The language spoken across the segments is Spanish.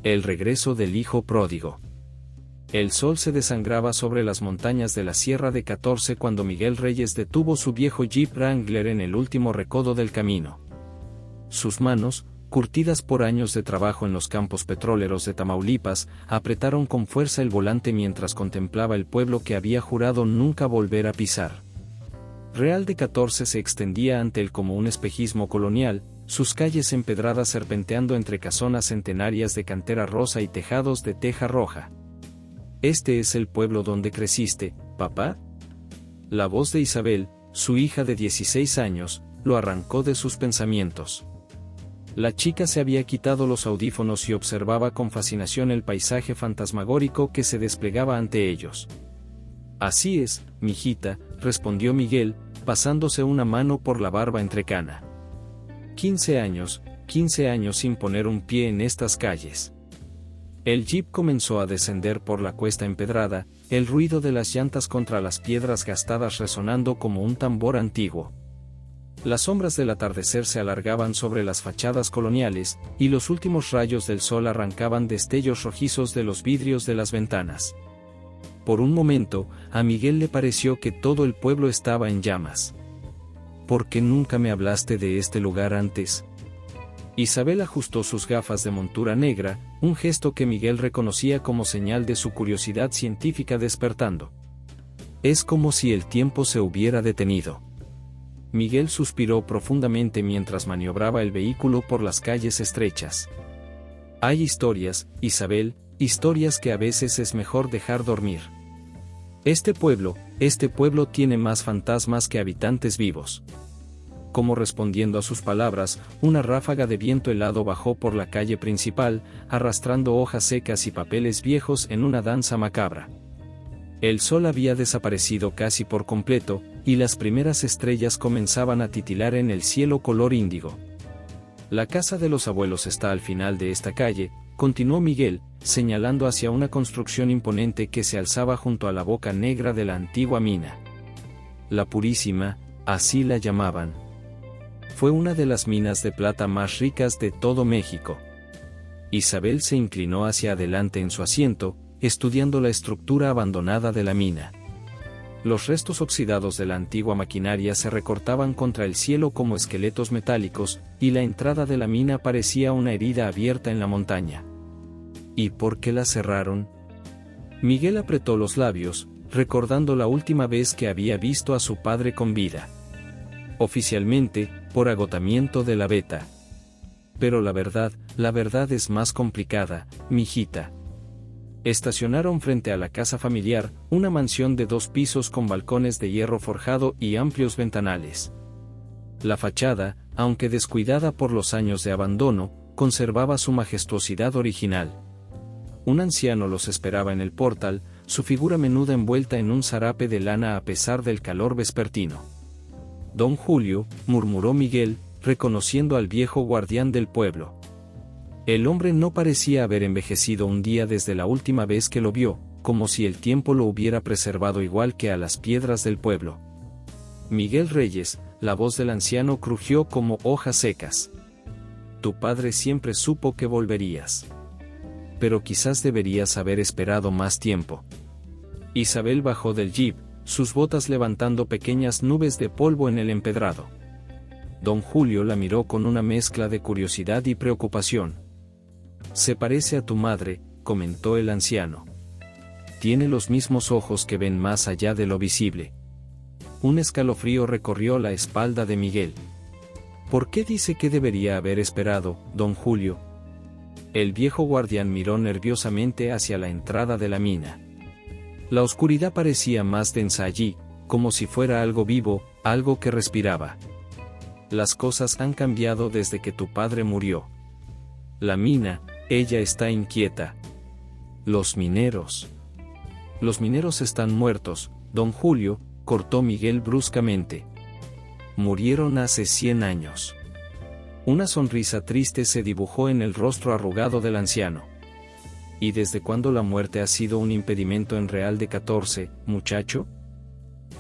El regreso del hijo pródigo. El sol se desangraba sobre las montañas de la Sierra de 14 cuando Miguel Reyes detuvo su viejo Jeep Wrangler en el último recodo del camino. Sus manos, curtidas por años de trabajo en los campos petroleros de Tamaulipas, apretaron con fuerza el volante mientras contemplaba el pueblo que había jurado nunca volver a pisar. Real de 14 se extendía ante él como un espejismo colonial, sus calles empedradas serpenteando entre casonas centenarias de cantera rosa y tejados de teja roja. ¿Este es el pueblo donde creciste, papá? La voz de Isabel, su hija de 16 años, lo arrancó de sus pensamientos. La chica se había quitado los audífonos y observaba con fascinación el paisaje fantasmagórico que se desplegaba ante ellos. Así es, mijita, respondió Miguel, pasándose una mano por la barba entrecana. 15 años sin poner un pie en estas calles. El jeep comenzó a descender por la cuesta empedrada, el ruido de las llantas contra las piedras gastadas resonando como un tambor antiguo. Las sombras del atardecer se alargaban sobre las fachadas coloniales, y los últimos rayos del sol arrancaban destellos rojizos de los vidrios de las ventanas. Por un momento, a Miguel le pareció que todo el pueblo estaba en llamas. ¿Por qué nunca me hablaste de este lugar antes? Isabel ajustó sus gafas de montura negra, un gesto que Miguel reconocía como señal de su curiosidad científica despertando. Es como si el tiempo se hubiera detenido. Miguel suspiró profundamente mientras maniobraba el vehículo por las calles estrechas. Hay historias, Isabel, historias que a veces es mejor dejar dormir. Este pueblo tiene más fantasmas que habitantes vivos. Como respondiendo a sus palabras, una ráfaga de viento helado bajó por la calle principal, arrastrando hojas secas y papeles viejos en una danza macabra. El sol había desaparecido casi por completo, y las primeras estrellas comenzaban a titilar en el cielo color índigo. La casa de los abuelos está al final de esta calle, continuó Miguel, señalando hacia una construcción imponente que se alzaba junto a la boca negra de la antigua mina. La Purísima, así la llamaban. Fue una de las minas de plata más ricas de todo México. Isabel se inclinó hacia adelante en su asiento, estudiando la estructura abandonada de la mina. Los restos oxidados de la antigua maquinaria se recortaban contra el cielo como esqueletos metálicos, y la entrada de la mina parecía una herida abierta en la montaña. ¿Y por qué la cerraron? Miguel apretó los labios, recordando la última vez que había visto a su padre con vida. Oficialmente, por agotamiento de la beta. Pero la verdad es más complicada, mijita. Estacionaron frente a la casa familiar, una mansión de 2 pisos con balcones de hierro forjado y amplios ventanales. La fachada, aunque descuidada por los años de abandono, conservaba su majestuosidad original. Un anciano los esperaba en el portal, su figura menuda envuelta en un zarape de lana a pesar del calor vespertino. Don Julio, murmuró Miguel, reconociendo al viejo guardián del pueblo. El hombre no parecía haber envejecido un día desde la última vez que lo vio, como si el tiempo lo hubiera preservado igual que a las piedras del pueblo. Miguel Reyes, la voz del anciano crujió como hojas secas. Tu padre siempre supo que volverías. Pero quizás deberías haber esperado más tiempo. Isabel bajó del jeep, sus botas levantando pequeñas nubes de polvo en el empedrado. Don Julio la miró con una mezcla de curiosidad y preocupación. Se parece a tu madre, comentó el anciano. Tiene los mismos ojos que ven más allá de lo visible. Un escalofrío recorrió la espalda de Miguel. ¿Por qué dice que debería haber esperado, don Julio? El viejo guardián miró nerviosamente hacia la entrada de la mina. La oscuridad parecía más densa allí, como si fuera algo vivo, algo que respiraba. Las cosas han cambiado desde que tu padre murió. La mina, ella está inquieta. Los mineros están muertos, don Julio, cortó Miguel bruscamente. Murieron hace 100 años. Una sonrisa triste se dibujó en el rostro arrugado del anciano. ¿Y desde cuándo la muerte ha sido un impedimento en Real de 14, muchacho?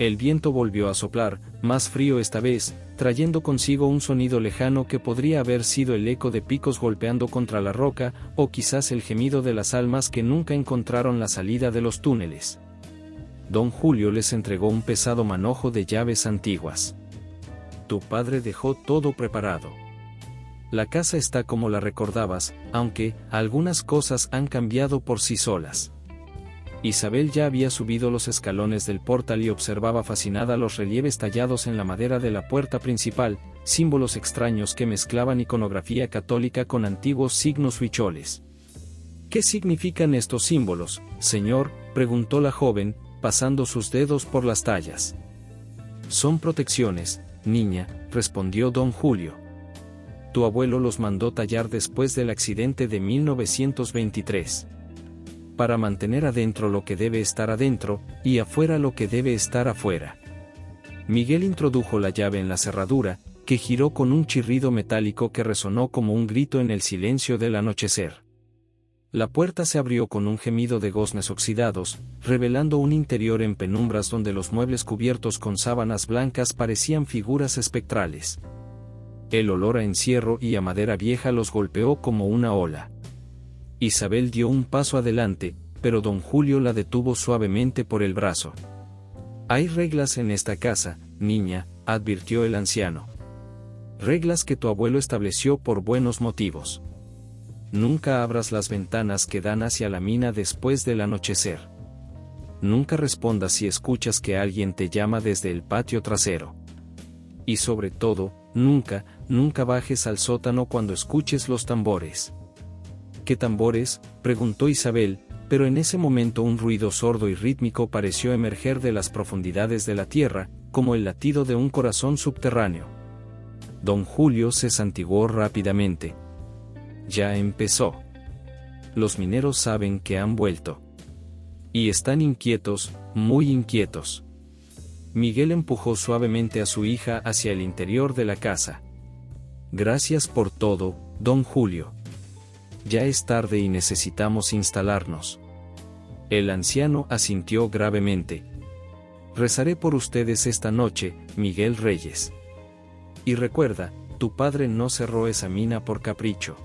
El viento volvió a soplar, más frío esta vez, trayendo consigo un sonido lejano que podría haber sido el eco de picos golpeando contra la roca, o quizás el gemido de las almas que nunca encontraron la salida de los túneles. Don Julio les entregó un pesado manojo de llaves antiguas. Tu padre dejó todo preparado. La casa está como la recordabas, aunque algunas cosas han cambiado por sí solas. Isabel ya había subido los escalones del portal y observaba fascinada los relieves tallados en la madera de la puerta principal, símbolos extraños que mezclaban iconografía católica con antiguos signos huicholes. ¿Qué significan estos símbolos, señor?, preguntó la joven, pasando sus dedos por las tallas. Son protecciones, niña, respondió don Julio. Tu abuelo los mandó tallar después del accidente de 1923. Para mantener adentro lo que debe estar adentro, y afuera lo que debe estar afuera. Miguel introdujo la llave en la cerradura, que giró con un chirrido metálico que resonó como un grito en el silencio del anochecer. La puerta se abrió con un gemido de goznes oxidados, revelando un interior en penumbras donde los muebles cubiertos con sábanas blancas parecían figuras espectrales. El olor a encierro y a madera vieja los golpeó como una ola. Isabel dio un paso adelante, pero don Julio la detuvo suavemente por el brazo. Hay reglas en esta casa, niña, advirtió el anciano. Reglas que tu abuelo estableció por buenos motivos. Nunca abras las ventanas que dan hacia la mina después del anochecer. Nunca respondas si escuchas que alguien te llama desde el patio trasero. Y sobre todo, nunca bajes al sótano cuando escuches los tambores. ¿Qué tambores?, preguntó Isabel, pero en ese momento un ruido sordo y rítmico pareció emerger de las profundidades de la tierra, como el latido de un corazón subterráneo. Don Julio se santiguó rápidamente. Ya empezó. Los mineros saben que han vuelto. Y están inquietos, muy inquietos. Miguel empujó suavemente a su hija hacia el interior de la casa. Gracias por todo, don Julio. Ya es tarde y necesitamos instalarnos. El anciano asintió gravemente. Rezaré por ustedes esta noche, Miguel Reyes. Y recuerda, tu padre no cerró esa mina por capricho.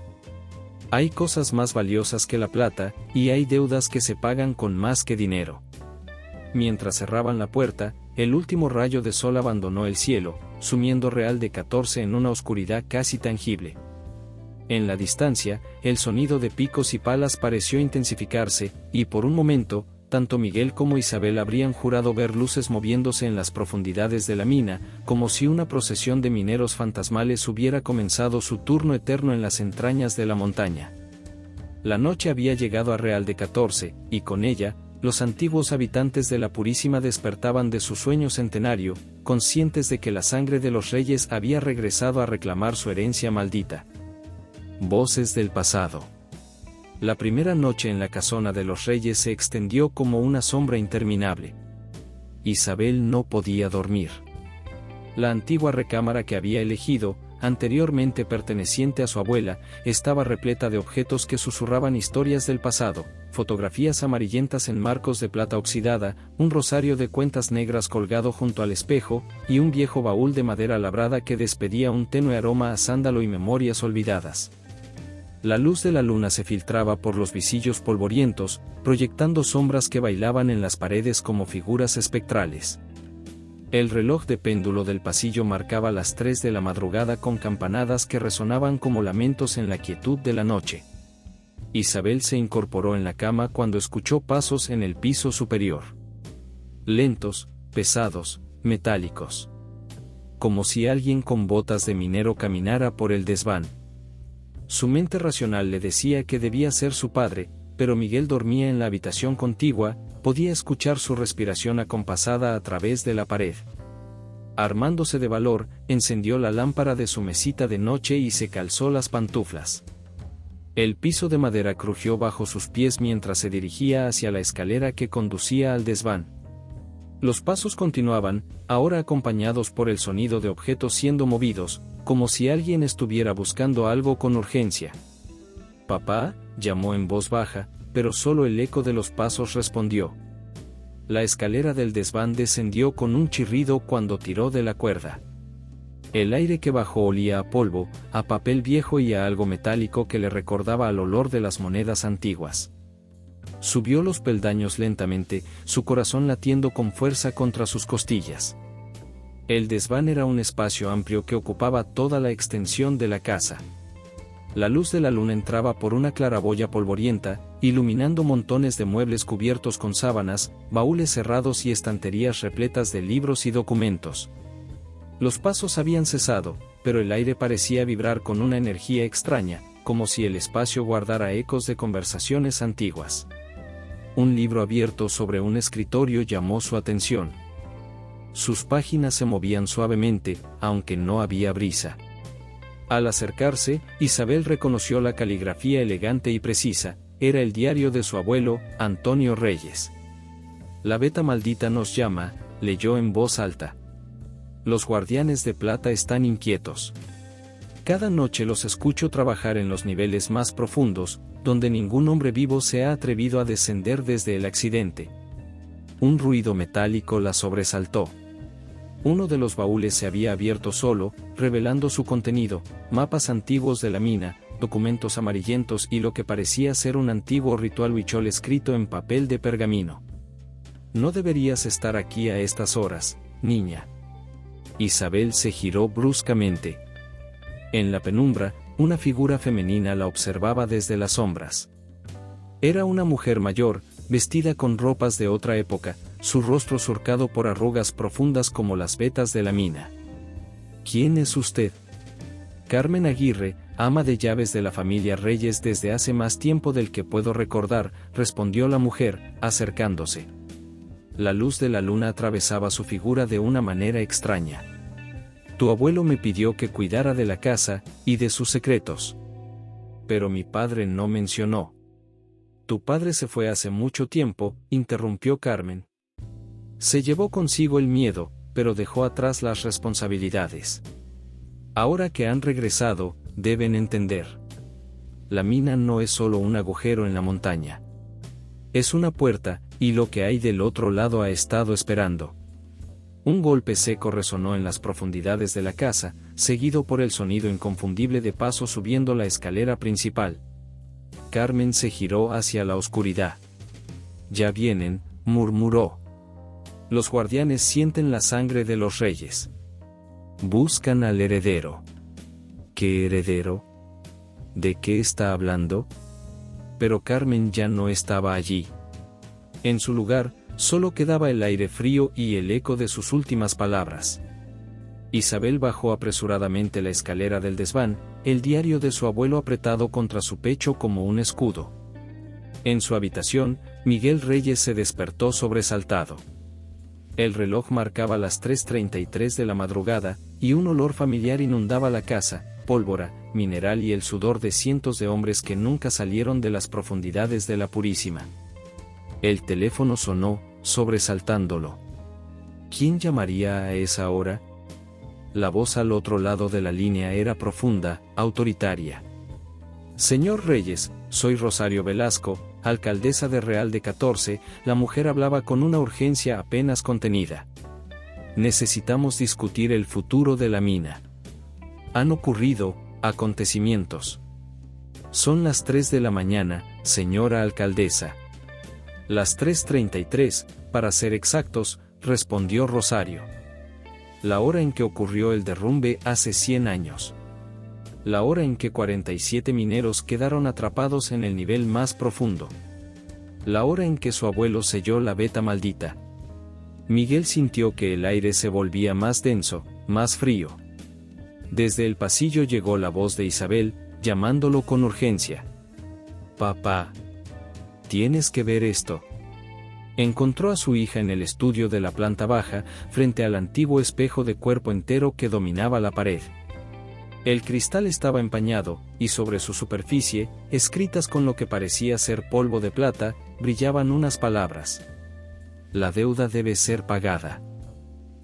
Hay cosas más valiosas que la plata, y hay deudas que se pagan con más que dinero. Mientras cerraban la puerta, el último rayo de sol abandonó el cielo, sumiendo Real de 14 en una oscuridad casi tangible. En la distancia, el sonido de picos y palas pareció intensificarse, y por un momento, tanto Miguel como Isabel habrían jurado ver luces moviéndose en las profundidades de la mina, como si una procesión de mineros fantasmales hubiera comenzado su turno eterno en las entrañas de la montaña. La noche había llegado a Real de 14, y con ella, los antiguos habitantes de la Purísima despertaban de su sueño centenario, conscientes de que la sangre de los reyes había regresado a reclamar su herencia maldita. Voces del pasado. La primera noche en la casona de los reyes se extendió como una sombra interminable. Isabel no podía dormir. La antigua recámara que había elegido, anteriormente perteneciente a su abuela, estaba repleta de objetos que susurraban historias del pasado, fotografías amarillentas en marcos de plata oxidada, un rosario de cuentas negras colgado junto al espejo, y un viejo baúl de madera labrada que despedía un tenue aroma a sándalo y memorias olvidadas. La luz de la luna se filtraba por los visillos polvorientos, proyectando sombras que bailaban en las paredes como figuras espectrales. El reloj de péndulo del pasillo marcaba las 3 de la madrugada con campanadas que resonaban como lamentos en la quietud de la noche. Isabel se incorporó en la cama cuando escuchó pasos en el piso superior. Lentos, pesados, metálicos. Como si alguien con botas de minero caminara por el desván. Su mente racional le decía que debía ser su padre, pero Miguel dormía en la habitación contigua, podía escuchar su respiración acompasada a través de la pared. Armándose de valor, encendió la lámpara de su mesita de noche y se calzó las pantuflas. El piso de madera crujió bajo sus pies mientras se dirigía hacia la escalera que conducía al desván. Los pasos continuaban, ahora acompañados por el sonido de objetos siendo movidos, como si alguien estuviera buscando algo con urgencia. «Papá», llamó en voz baja, pero solo el eco de los pasos respondió. La escalera del desván descendió con un chirrido cuando tiró de la cuerda. El aire que bajó olía a polvo, a papel viejo y a algo metálico que le recordaba al olor de las monedas antiguas. Subió los peldaños lentamente, su corazón latiendo con fuerza contra sus costillas. El desván era un espacio amplio que ocupaba toda la extensión de la casa. La luz de la luna entraba por una claraboya polvorienta, iluminando montones de muebles cubiertos con sábanas, baúles cerrados y estanterías repletas de libros y documentos. Los pasos habían cesado, pero el aire parecía vibrar con una energía extraña, como si el espacio guardara ecos de conversaciones antiguas. Un libro abierto sobre un escritorio llamó su atención. Sus páginas se movían suavemente, aunque no había brisa. Al acercarse, Isabel reconoció la caligrafía elegante y precisa. Era el diario de su abuelo, Antonio Reyes. La beta maldita nos llama, leyó en voz alta. Los guardianes de plata están inquietos. Cada noche los escucho trabajar en los niveles más profundos, donde ningún hombre vivo se ha atrevido a descender desde el accidente. Un ruido metálico la sobresaltó. Uno de los baúles se había abierto solo, revelando su contenido, mapas antiguos de la mina, documentos amarillentos y lo que parecía ser un antiguo ritual huichol escrito en papel de pergamino. No deberías estar aquí a estas horas, niña. Isabel se giró bruscamente. En la penumbra, una figura femenina la observaba desde las sombras. Era una mujer mayor, vestida con ropas de otra época, su rostro surcado por arrugas profundas como las vetas de la mina. ¿Quién es usted? Carmen Aguirre, ama de llaves de la familia Reyes desde hace más tiempo del que puedo recordar, respondió la mujer, acercándose. La luz de la luna atravesaba su figura de una manera extraña. Tu abuelo me pidió que cuidara de la casa y de sus secretos. Pero mi padre no mencionó. Tu padre se fue hace mucho tiempo, interrumpió Carmen. Se llevó consigo el miedo, pero dejó atrás las responsabilidades. Ahora que han regresado, deben entender. La mina no es solo un agujero en la montaña. Es una puerta, y lo que hay del otro lado ha estado esperando. Un golpe seco resonó en las profundidades de la casa, seguido por el sonido inconfundible de pasos subiendo la escalera principal. Carmen se giró hacia la oscuridad. Ya vienen, murmuró. Los guardianes sienten la sangre de los reyes. Buscan al heredero. ¿Qué heredero? ¿De qué está hablando? Pero Carmen ya no estaba allí. En su lugar, solo quedaba el aire frío y el eco de sus últimas palabras. Isabel bajó apresuradamente la escalera del desván, el diario de su abuelo apretado contra su pecho como un escudo. En su habitación, Miguel Reyes se despertó sobresaltado. El reloj marcaba las 3:33 de la madrugada, y un olor familiar inundaba la casa, pólvora, mineral y el sudor de cientos de hombres que nunca salieron de las profundidades de la Purísima. El teléfono sonó, sobresaltándolo. ¿Quién llamaría a esa hora? La voz al otro lado de la línea era profunda, autoritaria. Señor Reyes, soy Rosario Velasco, alcaldesa de Real de 14, la mujer hablaba con una urgencia apenas contenida. Necesitamos discutir el futuro de la mina. Han ocurrido acontecimientos. Son las 3 de la mañana, señora alcaldesa. Las 3:33, para ser exactos, respondió Rosario. La hora en que ocurrió el derrumbe hace 100 años. La hora en que 47 mineros quedaron atrapados en el nivel más profundo. La hora en que su abuelo selló la veta maldita. Miguel sintió que el aire se volvía más denso, más frío. Desde el pasillo llegó la voz de Isabel, llamándolo con urgencia. Papá. Tienes que ver esto. Encontró a su hija en el estudio de la planta baja, frente al antiguo espejo de cuerpo entero que dominaba la pared. El cristal estaba empañado, y sobre su superficie, escritas con lo que parecía ser polvo de plata, brillaban unas palabras. La deuda debe ser pagada.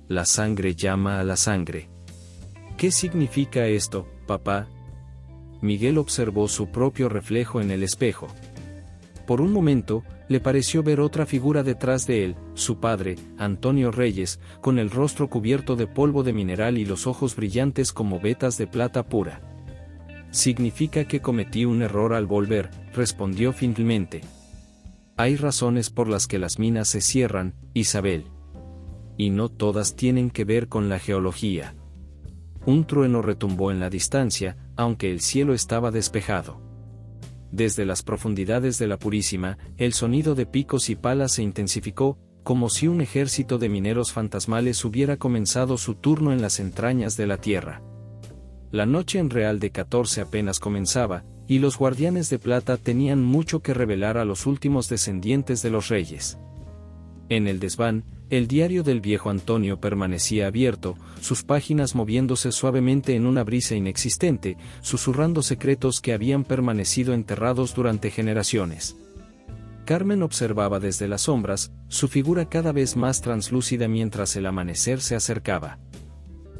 La sangre llama a la sangre. ¿Qué significa esto, papá? Miguel observó su propio reflejo en el espejo. Por un momento, le pareció ver otra figura detrás de él, su padre, Antonio Reyes, con el rostro cubierto de polvo de mineral y los ojos brillantes como vetas de plata pura. «Significa que cometí un error al volver», respondió finalmente. «Hay razones por las que las minas se cierran, Isabel. Y no todas tienen que ver con la geología». Un trueno retumbó en la distancia, aunque el cielo estaba despejado. Desde las profundidades de la Purísima, el sonido de picos y palas se intensificó, como si un ejército de mineros fantasmales hubiera comenzado su turno en las entrañas de la tierra. La noche en Real de 14 apenas comenzaba, y los guardianes de plata tenían mucho que revelar a los últimos descendientes de los reyes. En el desván, el diario del viejo Antonio permanecía abierto, sus páginas moviéndose suavemente en una brisa inexistente, susurrando secretos que habían permanecido enterrados durante generaciones. Carmen observaba desde las sombras, su figura cada vez más translúcida mientras el amanecer se acercaba.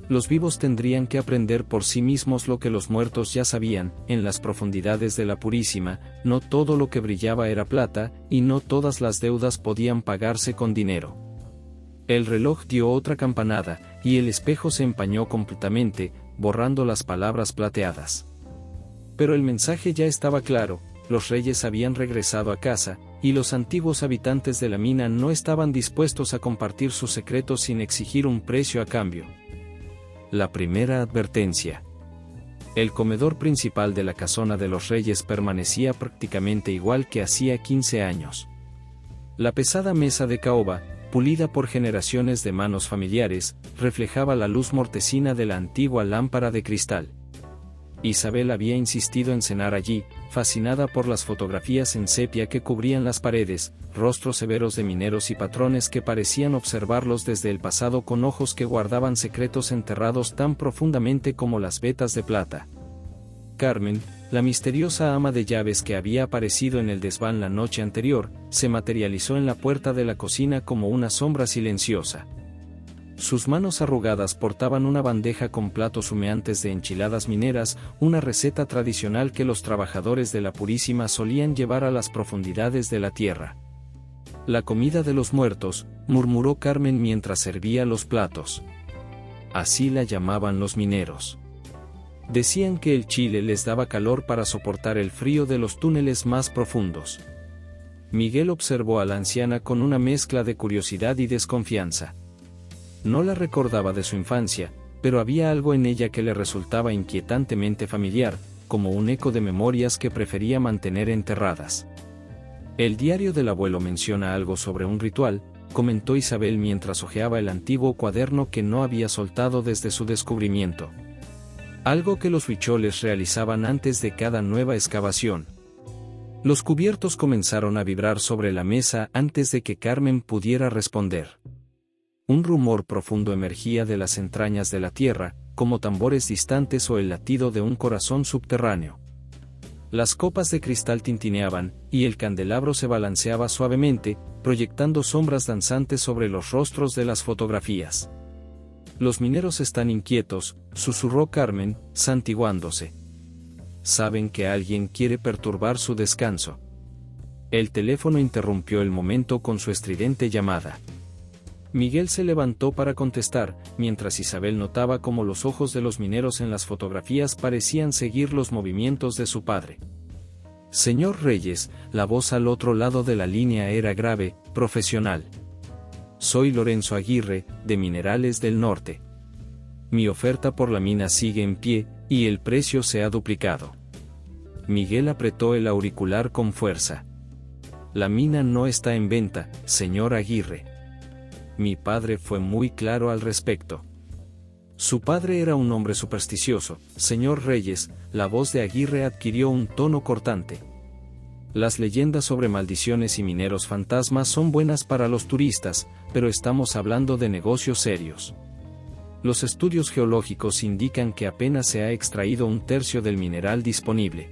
Los vivos tendrían que aprender por sí mismos lo que los muertos ya sabían: en las profundidades de la Purísima, no todo lo que brillaba era plata, y no todas las deudas podían pagarse con dinero. El reloj dio otra campanada, y el espejo se empañó completamente, borrando las palabras plateadas. Pero el mensaje ya estaba claro: los reyes habían regresado a casa, y los antiguos habitantes de la mina no estaban dispuestos a compartir sus secretos sin exigir un precio a cambio. La primera advertencia. El comedor principal de la casona de los reyes permanecía prácticamente igual que hacía 15 años. La pesada mesa de caoba, pulida por generaciones de manos familiares, reflejaba la luz mortecina de la antigua lámpara de cristal. Isabel había insistido en cenar allí, fascinada por las fotografías en sepia que cubrían las paredes, rostros severos de mineros y patrones que parecían observarlos desde el pasado con ojos que guardaban secretos enterrados tan profundamente como las vetas de plata. Carmen, la misteriosa ama de llaves que había aparecido en el desván la noche anterior, se materializó en la puerta de la cocina como una sombra silenciosa. Sus manos arrugadas portaban una bandeja con platos humeantes de enchiladas mineras, una receta tradicional que los trabajadores de la Purísima solían llevar a las profundidades de la tierra. «La comida de los muertos», murmuró Carmen mientras servía los platos. Así la llamaban los mineros. Decían que el chile les daba calor para soportar el frío de los túneles más profundos. Miguel observó a la anciana con una mezcla de curiosidad y desconfianza. No la recordaba de su infancia, pero había algo en ella que le resultaba inquietantemente familiar, como un eco de memorias que prefería mantener enterradas. «El diario del abuelo menciona algo sobre un ritual», comentó Isabel mientras hojeaba el antiguo cuaderno que no había soltado desde su descubrimiento. «Algo que los huicholes realizaban antes de cada nueva excavación». Los cubiertos comenzaron a vibrar sobre la mesa antes de que Carmen pudiera responder. Un rumor profundo emergía de las entrañas de la tierra, como tambores distantes o el latido de un corazón subterráneo. Las copas de cristal tintineaban, y el candelabro se balanceaba suavemente, proyectando sombras danzantes sobre los rostros de las fotografías. «Los mineros están inquietos», susurró Carmen, santiguándose. «Saben que alguien quiere perturbar su descanso». El teléfono interrumpió el momento con su estridente llamada. Miguel se levantó para contestar, mientras Isabel notaba cómo los ojos de los mineros en las fotografías parecían seguir los movimientos de su padre. «Señor Reyes», la voz al otro lado de la línea era grave, profesional. «Soy Lorenzo Aguirre, de Minerales del Norte. Mi oferta por la mina sigue en pie, y el precio se ha duplicado». Miguel apretó el auricular con fuerza. «La mina no está en venta, señor Aguirre. Mi padre fue muy claro al respecto». Su padre era un hombre supersticioso, señor Reyes. La voz de Aguirre adquirió un tono cortante. «Las leyendas sobre maldiciones y mineros fantasmas son buenas para los turistas, pero estamos hablando de negocios serios. Los estudios geológicos indican que apenas se ha extraído un tercio del mineral disponible».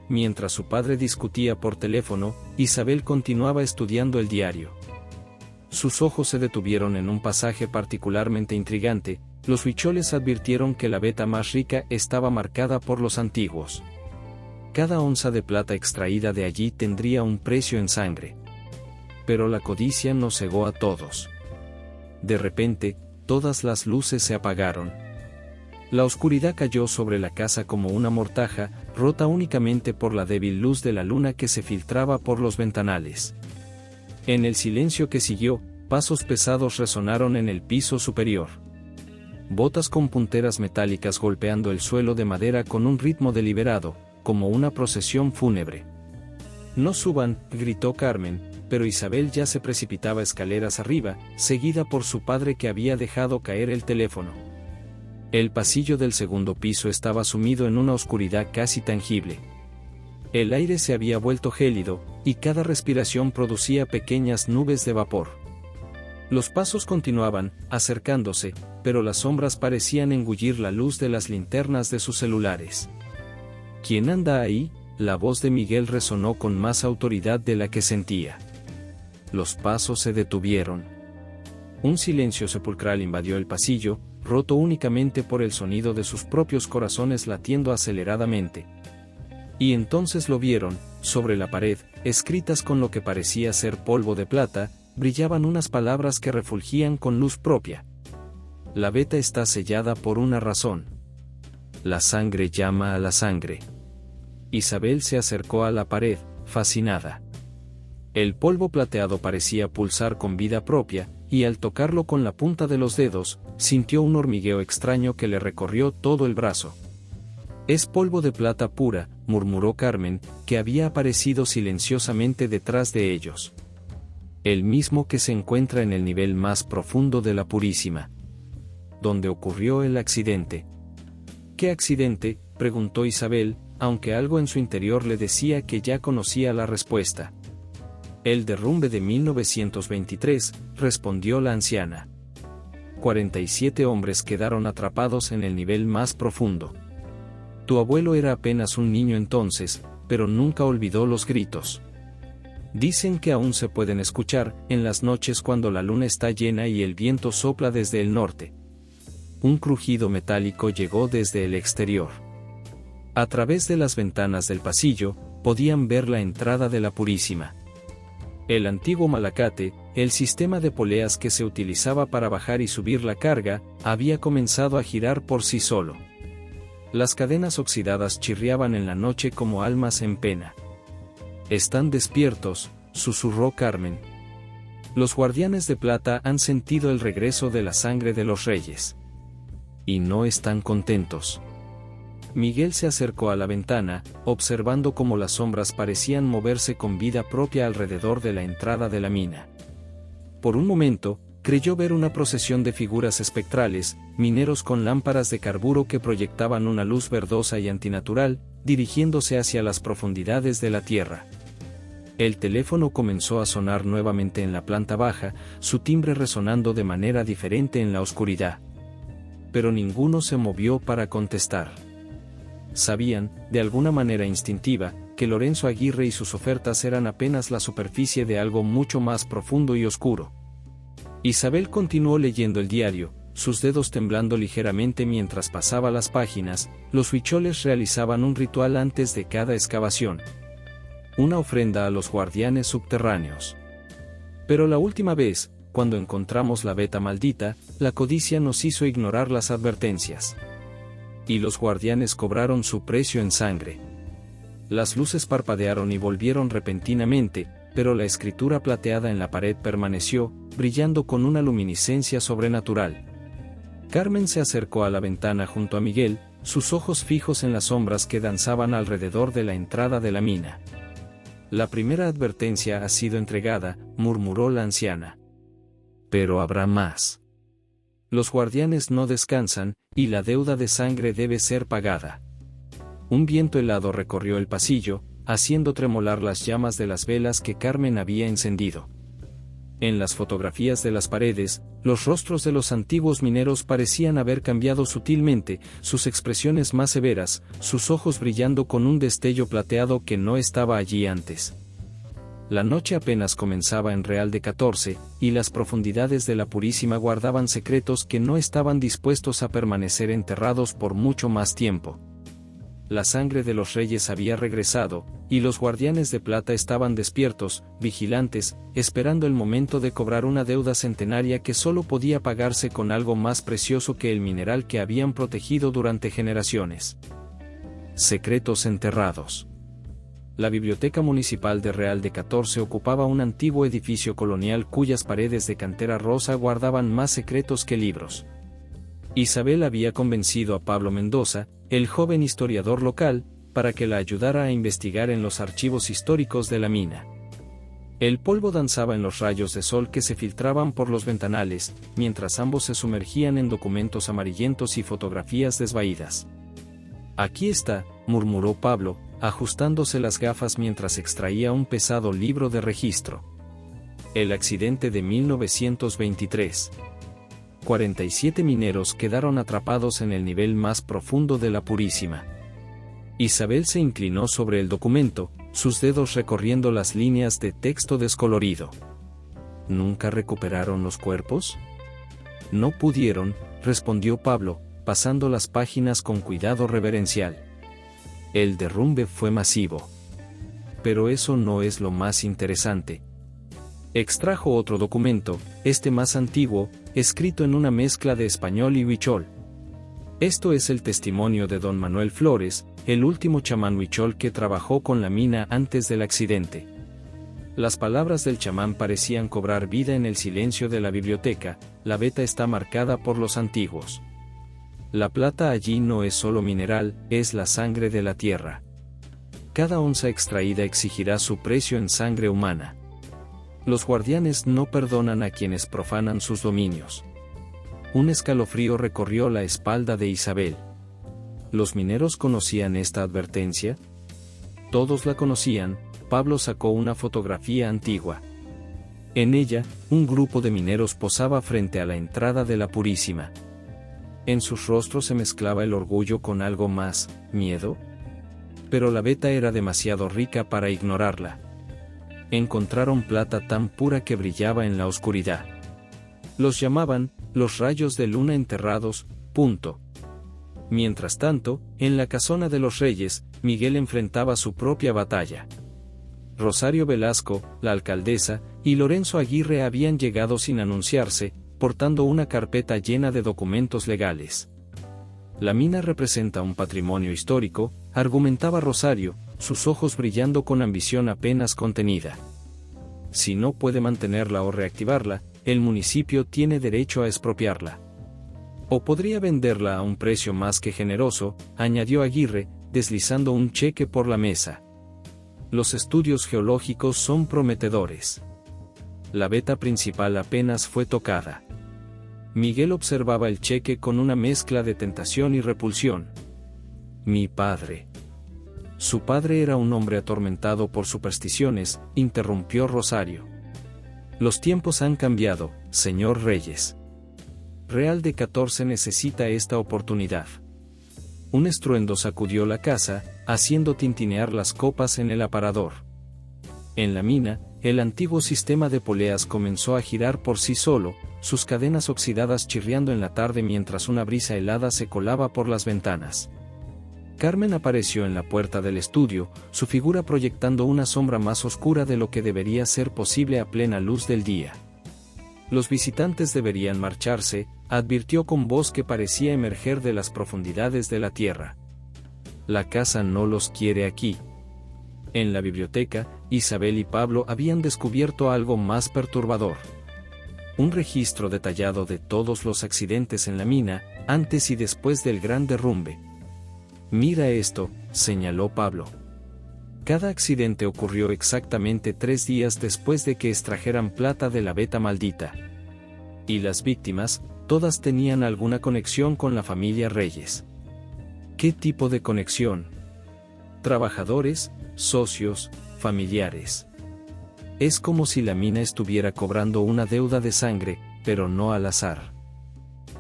Mientras su padre discutía por teléfono, Isabel continuaba estudiando el diario. Sus ojos se detuvieron en un pasaje particularmente intrigante. Los huicholes advirtieron que la veta más rica estaba marcada por los antiguos. Cada onza de plata extraída de allí tendría un precio en sangre. pero la codicia nos cegó a todos. De repente, todas las luces se apagaron. La oscuridad cayó sobre la casa como una mortaja, rota únicamente por la débil luz de la luna que se filtraba por los ventanales. En el silencio que siguió, pasos pesados resonaron en el piso superior. Botas con punteras metálicas golpeando el suelo de madera con un ritmo deliberado, como una procesión fúnebre. «No suban», gritó Carmen, pero Isabel ya se precipitaba escaleras arriba, seguida por su padre que había dejado caer el teléfono. El pasillo del segundo piso estaba sumido en una oscuridad casi tangible. El aire se había vuelto gélido, y cada respiración producía pequeñas nubes de vapor. Los pasos continuaban, acercándose, pero las sombras parecían engullir la luz de las linternas de sus celulares. «¿Quién anda ahí?», la voz de Miguel resonó con más autoridad de la que sentía. Los pasos se detuvieron. Un silencio sepulcral invadió el pasillo, roto únicamente por el sonido de sus propios corazones latiendo aceleradamente. Y entonces lo vieron, sobre la pared, escritas con lo que parecía ser polvo de plata, brillaban unas palabras que refulgían con luz propia. La veta está sellada por una razón. La sangre llama a la sangre. Isabel se acercó a la pared, fascinada. El polvo plateado parecía pulsar con vida propia, y al tocarlo con la punta de los dedos, sintió un hormigueo extraño que le recorrió todo el brazo. «Es polvo de plata pura», murmuró Carmen, que había aparecido silenciosamente detrás de ellos. «El mismo que se encuentra en el nivel más profundo de la Purísima. Donde ocurrió el accidente». «¿Qué accidente?», preguntó Isabel, aunque algo en su interior le decía que ya conocía la respuesta. «El derrumbe de 1923», respondió la anciana. 47 hombres quedaron atrapados en el nivel más profundo. Tu abuelo era apenas un niño entonces, pero nunca olvidó los gritos. Dicen que aún se pueden escuchar, en las noches cuando la luna está llena y el viento sopla desde el norte. Un crujido metálico llegó desde el exterior. A través de las ventanas del pasillo, podían ver la entrada de la Purísima. El antiguo Malacate, el sistema de poleas que se utilizaba para bajar y subir la carga, había comenzado a girar por sí solo. Las cadenas oxidadas chirriaban en la noche como almas en pena. «Están despiertos», susurró Carmen. «Los guardianes de plata han sentido el regreso de la sangre de los reyes. Y no están contentos». Miguel se acercó a la ventana, observando cómo las sombras parecían moverse con vida propia alrededor de la entrada de la mina. Por un momento, creyó ver una procesión de figuras espectrales, mineros con lámparas de carburo que proyectaban una luz verdosa y antinatural, dirigiéndose hacia las profundidades de la tierra. El teléfono comenzó a sonar nuevamente en la planta baja, su timbre resonando de manera diferente en la oscuridad. Pero ninguno se movió para contestar. Sabían, de alguna manera instintiva, que Lorenzo Aguirre y sus ofertas eran apenas la superficie de algo mucho más profundo y oscuro. Isabel continuó leyendo el diario, sus dedos temblando ligeramente mientras pasaba las páginas. Los huicholes realizaban un ritual antes de cada excavación. Una ofrenda a los guardianes subterráneos. Pero la última vez, cuando encontramos la veta maldita, la codicia nos hizo ignorar las advertencias. Y los guardianes cobraron su precio en sangre. Las luces parpadearon y volvieron repentinamente, pero la escritura plateada en la pared permaneció, brillando con una luminiscencia sobrenatural. Carmen se acercó a la ventana junto a Miguel, sus ojos fijos en las sombras que danzaban alrededor de la entrada de la mina. «La primera advertencia ha sido entregada», murmuró la anciana. «Pero habrá más. Los guardianes no descansan, y la deuda de sangre debe ser pagada». Un viento helado recorrió el pasillo, haciendo tremolar las llamas de las velas que Carmen había encendido. En las fotografías de las paredes, los rostros de los antiguos mineros parecían haber cambiado sutilmente, sus expresiones más severas, sus ojos brillando con un destello plateado que no estaba allí antes. La noche apenas comenzaba en Real de 14, y las profundidades de la Purísima guardaban secretos que no estaban dispuestos a permanecer enterrados por mucho más tiempo. la sangre de los reyes había regresado, y los guardianes de plata estaban despiertos, vigilantes, esperando el momento de cobrar una deuda centenaria que solo podía pagarse con algo más precioso que el mineral que habían protegido durante generaciones. Secretos enterrados. La Biblioteca Municipal de Real de 14 ocupaba un antiguo edificio colonial cuyas paredes de cantera rosa guardaban más secretos que libros. Isabel había convencido a Pablo Mendoza, el joven historiador local, para que la ayudara a investigar en los archivos históricos de la mina. El polvo danzaba en los rayos de sol que se filtraban por los ventanales, mientras ambos se sumergían en documentos amarillentos y fotografías desvaídas. «Aquí está», murmuró Pablo, ajustándose las gafas mientras extraía un pesado libro de registro. El accidente de 1923. 47 mineros quedaron atrapados en el nivel más profundo de la Purísima. Isabel se inclinó sobre el documento, sus dedos recorriendo las líneas de texto descolorido. ¿Nunca recuperaron los cuerpos? No pudieron, respondió Pablo, pasando las páginas con cuidado reverencial. El derrumbe fue masivo. Pero eso no es lo más interesante. Extrajo otro documento, este más antiguo, escrito en una mezcla de español y huichol. Esto es el testimonio de don Manuel Flores, el último chamán huichol que trabajó con la mina antes del accidente. Las palabras del chamán parecían cobrar vida en el silencio de la biblioteca. La veta está marcada por los antiguos. La plata allí no es solo mineral, es la sangre de la tierra. Cada onza extraída exigirá su precio en sangre humana. Los guardianes no perdonan a quienes profanan sus dominios. Un escalofrío recorrió la espalda de Isabel. ¿Los mineros conocían esta advertencia? Todos la conocían. Pablo sacó una fotografía antigua. En ella, un grupo de mineros posaba frente a la entrada de la Purísima. En sus rostros se mezclaba el orgullo con algo más, miedo. Pero la veta era demasiado rica para ignorarla. Encontraron plata tan pura que brillaba en la oscuridad. Los llamaban, los rayos de luna enterrados, punto. Mientras tanto, en la casona de los reyes, Miguel enfrentaba su propia batalla. Rosario Velasco, la alcaldesa, y Lorenzo Aguirre habían llegado sin anunciarse, portando una carpeta llena de documentos legales. La mina representa un patrimonio histórico, argumentaba Rosario, sus ojos brillando con ambición apenas contenida. Si no puede mantenerla o reactivarla, el municipio tiene derecho a expropiarla. O podría venderla a un precio más que generoso, añadió Aguirre, deslizando un cheque por la mesa. Los estudios geológicos son prometedores. La veta principal apenas fue tocada. Miguel observaba el cheque con una mezcla de tentación y repulsión. Mi padre. Su padre era un hombre atormentado por supersticiones, interrumpió Rosario. Los tiempos han cambiado, señor Reyes. Real de 14 necesita esta oportunidad. Un estruendo sacudió la casa, haciendo tintinear las copas en el aparador. En la mina, el antiguo sistema de poleas comenzó a girar por sí solo, sus cadenas oxidadas chirriando en la tarde mientras una brisa helada se colaba por las ventanas. Carmen apareció en la puerta del estudio, su figura proyectando una sombra más oscura de lo que debería ser posible a plena luz del día. Los visitantes deberían marcharse, advirtió con voz que parecía emerger de las profundidades de la tierra. La casa no los quiere aquí. En la biblioteca, Isabel y Pablo habían descubierto algo más perturbador. Un registro detallado de todos los accidentes en la mina, antes y después del gran derrumbe. Mira esto, señaló Pablo. Cada accidente ocurrió exactamente 3 días después de que extrajeran plata de la veta maldita. Y las víctimas, todas tenían alguna conexión con la familia Reyes. ¿Qué tipo de conexión? Trabajadores, socios, familiares. Es como si la mina estuviera cobrando una deuda de sangre, pero no al azar.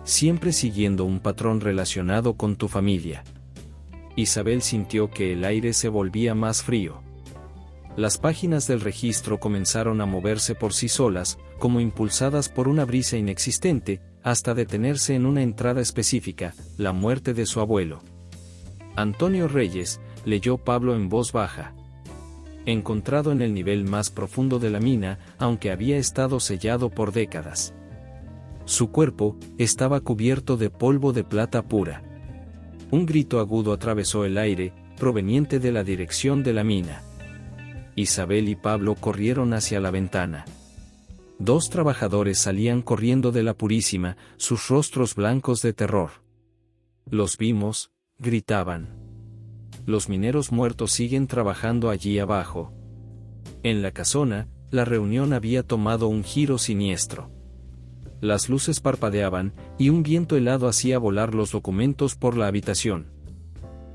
Siempre siguiendo un patrón relacionado con tu familia. Isabel sintió que el aire se volvía más frío. Las páginas del registro comenzaron a moverse por sí solas, como impulsadas por una brisa inexistente, hasta detenerse en una entrada específica, la muerte de su abuelo. Antonio Reyes, leyó Pablo en voz baja. Encontrado en el nivel más profundo de la mina, aunque había estado sellado por décadas. Su cuerpo estaba cubierto de polvo de plata pura. Un grito agudo atravesó el aire, proveniente de la dirección de la mina. Isabel y Pablo corrieron hacia la ventana. 2 trabajadores salían corriendo de la Purísima, sus rostros blancos de terror. «Los vimos», gritaban. «Los mineros muertos siguen trabajando allí abajo». En la casona, la reunión había tomado un giro siniestro. Las luces parpadeaban, y un viento helado hacía volar los documentos por la habitación.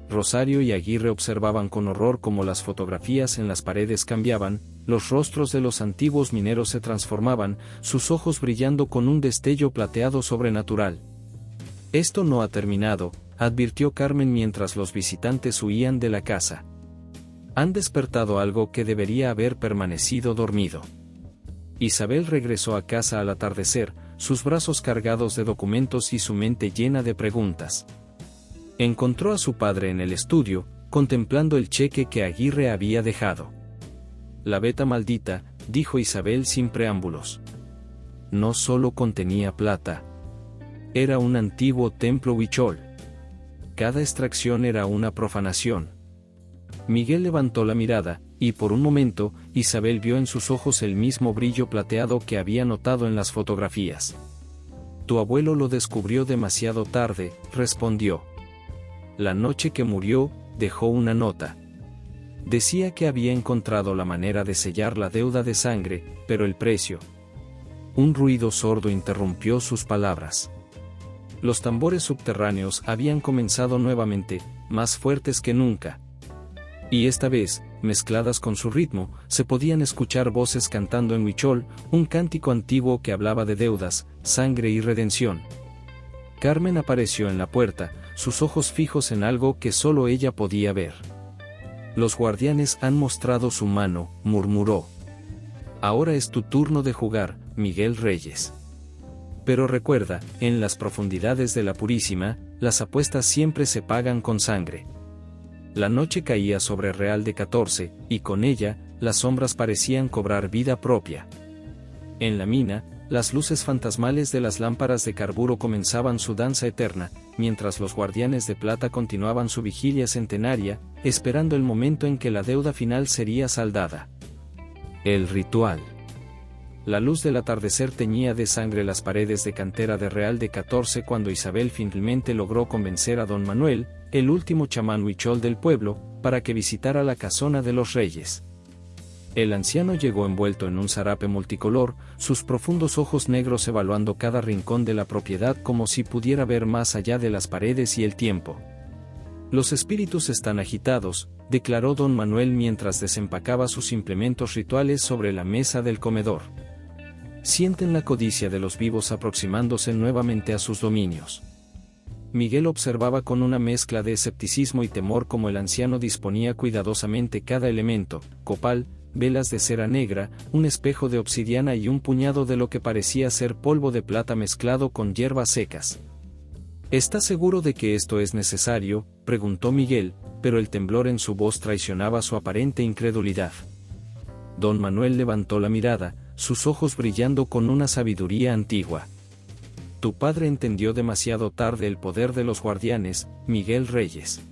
Rosario y Aguirre observaban con horror cómo las fotografías en las paredes cambiaban, los rostros de los antiguos mineros se transformaban, sus ojos brillando con un destello plateado sobrenatural. «Esto no ha terminado», advirtió Carmen mientras los visitantes huían de la casa. «Han despertado algo que debería haber permanecido dormido». Isabel regresó a casa al atardecer, sus brazos cargados de documentos y su mente llena de preguntas. Encontró a su padre en el estudio, contemplando el cheque que Aguirre había dejado. «La veta maldita», dijo Isabel sin preámbulos. No solo contenía plata. Era un antiguo templo huichol. Cada extracción era una profanación. Miguel levantó la mirada, y por un momento, Isabel vio en sus ojos el mismo brillo plateado que había notado en las fotografías. «Tu abuelo lo descubrió demasiado tarde», respondió. «La noche que murió, dejó una nota. Decía que había encontrado la manera de sellar la deuda de sangre, pero el precio». Un ruido sordo interrumpió sus palabras. Los tambores subterráneos habían comenzado nuevamente, más fuertes que nunca. Y esta vez, mezcladas con su ritmo, se podían escuchar voces cantando en huichol, un cántico antiguo que hablaba de deudas, sangre y redención. Carmen apareció en la puerta, sus ojos fijos en algo que solo ella podía ver. «Los guardianes han mostrado su mano», murmuró. «Ahora es tu turno de jugar, Miguel Reyes. Pero recuerda, en las profundidades de la Purísima, las apuestas siempre se pagan con sangre». La noche caía sobre Real de 14, y con ella, las sombras parecían cobrar vida propia. En la mina, las luces fantasmales de las lámparas de carburo comenzaban su danza eterna, mientras los guardianes de plata continuaban su vigilia centenaria, esperando el momento en que la deuda final sería saldada. El ritual. La luz del atardecer teñía de sangre las paredes de cantera de Real de 14 cuando Isabel finalmente logró convencer a don Manuel, el último chamán huichol del pueblo, para que visitara la casona de los reyes. El anciano llegó envuelto en un zarape multicolor, sus profundos ojos negros evaluando cada rincón de la propiedad como si pudiera ver más allá de las paredes y el tiempo. «Los espíritus están agitados», declaró don Manuel mientras desempacaba sus implementos rituales sobre la mesa del comedor. «Sienten la codicia de los vivos aproximándose nuevamente a sus dominios». Miguel observaba con una mezcla de escepticismo y temor cómo el anciano disponía cuidadosamente cada elemento: copal, velas de cera negra, un espejo de obsidiana y un puñado de lo que parecía ser polvo de plata mezclado con hierbas secas. «¿Estás seguro de que esto es necesario?», preguntó Miguel, pero el temblor en su voz traicionaba su aparente incredulidad. Don Manuel levantó la mirada, sus ojos brillando con una sabiduría antigua. «Tu padre entendió demasiado tarde el poder de los guardianes, Miguel Reyes.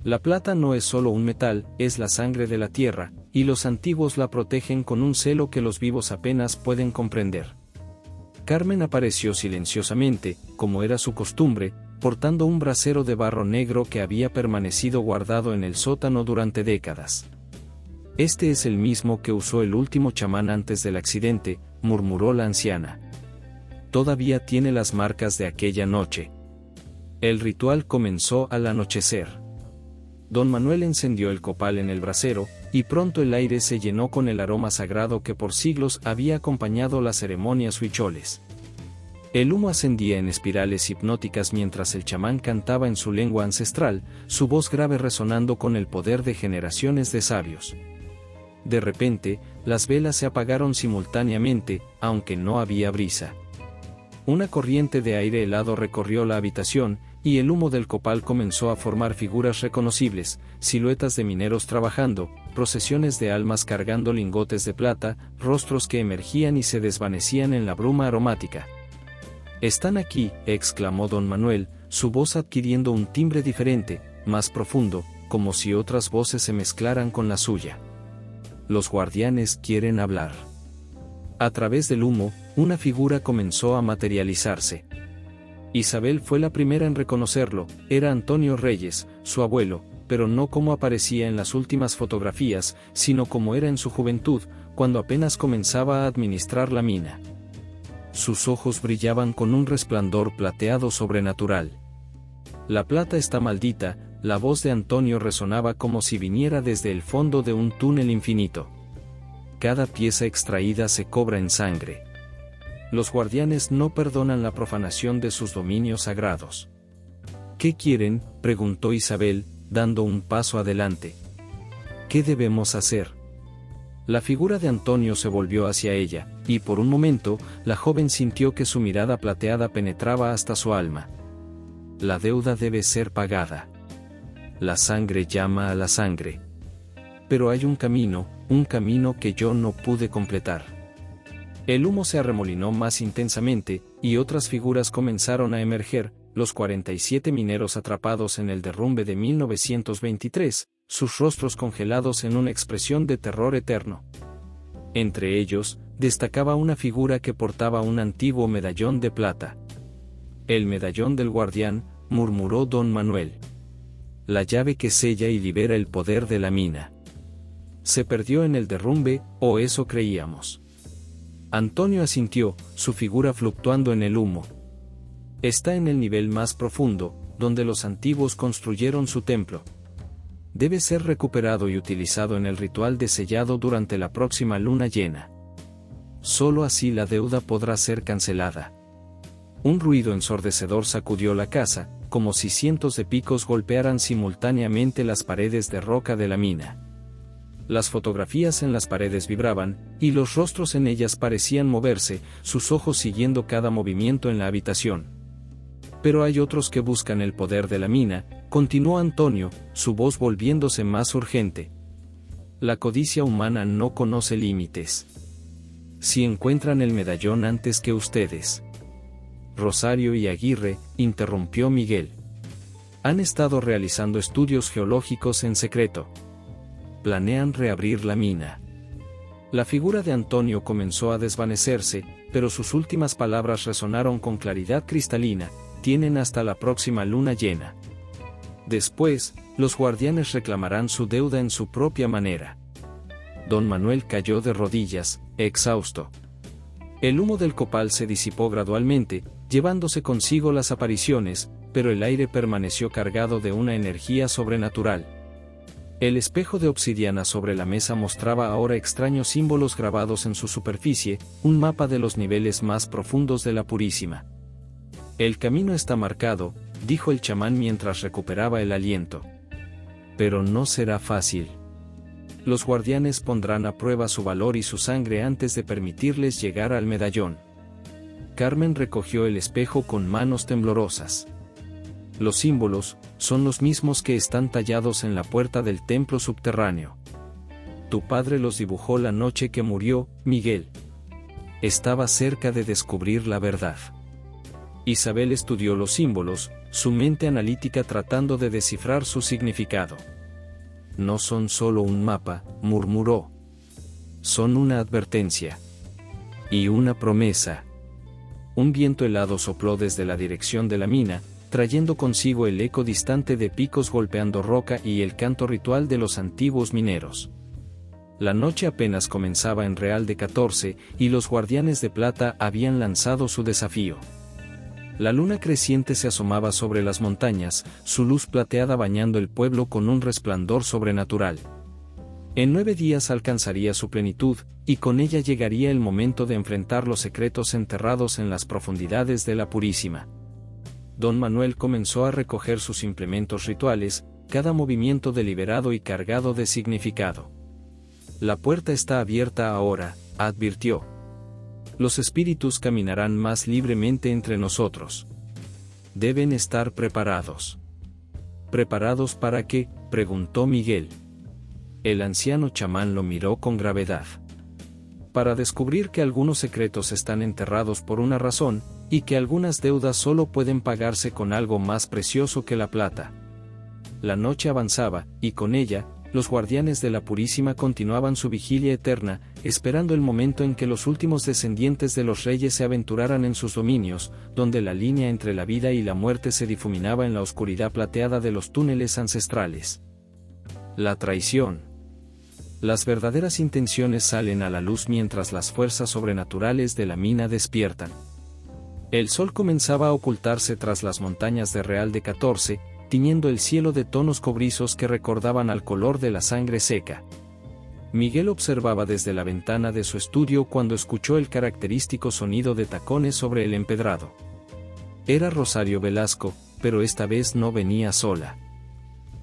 La plata no es solo un metal, es la sangre de la tierra, y los antiguos la protegen con un celo que los vivos apenas pueden comprender». Carmen apareció silenciosamente, como era su costumbre, portando un brasero de barro negro que había permanecido guardado en el sótano durante décadas. «Este es el mismo que usó el último chamán antes del accidente», murmuró la anciana. «Todavía tiene las marcas de aquella noche». El ritual comenzó al anochecer. Don Manuel encendió el copal en el brasero, y pronto el aire se llenó con el aroma sagrado que por siglos había acompañado las ceremonias huicholes. El humo ascendía en espirales hipnóticas mientras el chamán cantaba en su lengua ancestral, su voz grave resonando con el poder de generaciones de sabios. De repente, las velas se apagaron simultáneamente, aunque no había brisa. Una corriente de aire helado recorrió la habitación, y el humo del copal comenzó a formar figuras reconocibles, siluetas de mineros trabajando, procesiones de almas cargando lingotes de plata, rostros que emergían y se desvanecían en la bruma aromática. «Están aquí», exclamó don Manuel, su voz adquiriendo un timbre diferente, más profundo, como si otras voces se mezclaran con la suya. «Los guardianes quieren hablar». A través del humo, una figura comenzó a materializarse. Isabel fue la primera en reconocerlo, era Antonio Reyes, su abuelo, pero no como aparecía en las últimas fotografías, sino como era en su juventud, cuando apenas comenzaba a administrar la mina. Sus ojos brillaban con un resplandor plateado sobrenatural. «La plata está maldita», la voz de Antonio resonaba como si viniera desde el fondo de un túnel infinito. «Cada pieza extraída se cobra en sangre. Los guardianes no perdonan la profanación de sus dominios sagrados». «¿Qué quieren?», preguntó Isabel, dando un paso adelante. «¿Qué debemos hacer?». La figura de Antonio se volvió hacia ella, y por un momento, la joven sintió que su mirada plateada penetraba hasta su alma. «La deuda debe ser pagada. La sangre llama a la sangre. Pero hay un camino que yo no pude completar». El humo se arremolinó más intensamente, y otras figuras comenzaron a emerger, los 47 mineros atrapados en el derrumbe de 1923, sus rostros congelados en una expresión de terror eterno. Entre ellos, destacaba una figura que portaba un antiguo medallón de plata. «El medallón del guardián», murmuró don Manuel. «La llave que sella y libera el poder de la mina. Se perdió en el derrumbe, o eso creíamos». Antonio asintió, su figura fluctuando en el humo. «Está en el nivel más profundo, donde los antiguos construyeron su templo. Debe ser recuperado y utilizado en el ritual de sellado durante la próxima luna llena. Solo así la deuda podrá ser cancelada». Un ruido ensordecedor sacudió la casa, como si cientos de picos golpearan simultáneamente las paredes de roca de la mina. Las fotografías en las paredes vibraban, y los rostros en ellas parecían moverse, sus ojos siguiendo cada movimiento en la habitación. «Pero hay otros que buscan el poder de la mina», continuó Antonio, su voz volviéndose más urgente. «La codicia humana no conoce límites. Si encuentran el medallón antes que ustedes». «Rosario y Aguirre», interrumpió Miguel. «Han estado realizando estudios geológicos en secreto. Planean reabrir la mina». La figura de Antonio comenzó a desvanecerse, pero sus últimas palabras resonaron con claridad cristalina: «Tienen hasta la próxima luna llena. Después, los guardianes reclamarán su deuda en su propia manera». Don Manuel cayó de rodillas, exhausto. El humo del copal se disipó gradualmente, llevándose consigo las apariciones, pero el aire permaneció cargado de una energía sobrenatural. El espejo de obsidiana sobre la mesa mostraba ahora extraños símbolos grabados en su superficie, un mapa de los niveles más profundos de la Purísima. «El camino está marcado», dijo el chamán mientras recuperaba el aliento. «Pero no será fácil. Los guardianes pondrán a prueba su valor y su sangre antes de permitirles llegar al medallón». Carmen recogió el espejo con manos temblorosas. «Los símbolos son los mismos que están tallados en la puerta del templo subterráneo. Tu padre los dibujó la noche que murió, Miguel. Estaba cerca de descubrir la verdad». Isabel estudió los símbolos, su mente analítica tratando de descifrar su significado. «No son solo un mapa», murmuró. «Son una advertencia. Y una promesa». Un viento helado sopló desde la dirección de la mina, trayendo consigo el eco distante de picos golpeando roca y el canto ritual de los antiguos mineros. La noche apenas comenzaba en Real de 14, y los guardianes de plata habían lanzado su desafío. La luna creciente se asomaba sobre las montañas, su luz plateada bañando el pueblo con un resplandor sobrenatural. En 9 días alcanzaría su plenitud, y con ella llegaría el momento de enfrentar los secretos enterrados en las profundidades de la Purísima. Don Manuel comenzó a recoger sus implementos rituales, cada movimiento deliberado y cargado de significado. «La puerta está abierta ahora», advirtió. «Los espíritus caminarán más libremente entre nosotros. Deben estar preparados. ¿Preparados para qué?, preguntó Miguel. El anciano chamán lo miró con gravedad. Para descubrir que algunos secretos están enterrados por una razón, y que algunas deudas solo pueden pagarse con algo más precioso que la plata. La noche avanzaba, y con ella, los guardianes de la Purísima continuaban su vigilia eterna, esperando el momento en que los últimos descendientes de los reyes se aventuraran en sus dominios, donde la línea entre la vida y la muerte se difuminaba en la oscuridad plateada de los túneles ancestrales. La traición. Las verdaderas intenciones salen a la luz mientras las fuerzas sobrenaturales de la mina despiertan. El sol comenzaba a ocultarse tras las montañas de Real de 14, tiñendo el cielo de tonos cobrizos que recordaban al color de la sangre seca. Miguel observaba desde la ventana de su estudio cuando escuchó el característico sonido de tacones sobre el empedrado. Era Rosario Velasco, pero esta vez no venía sola.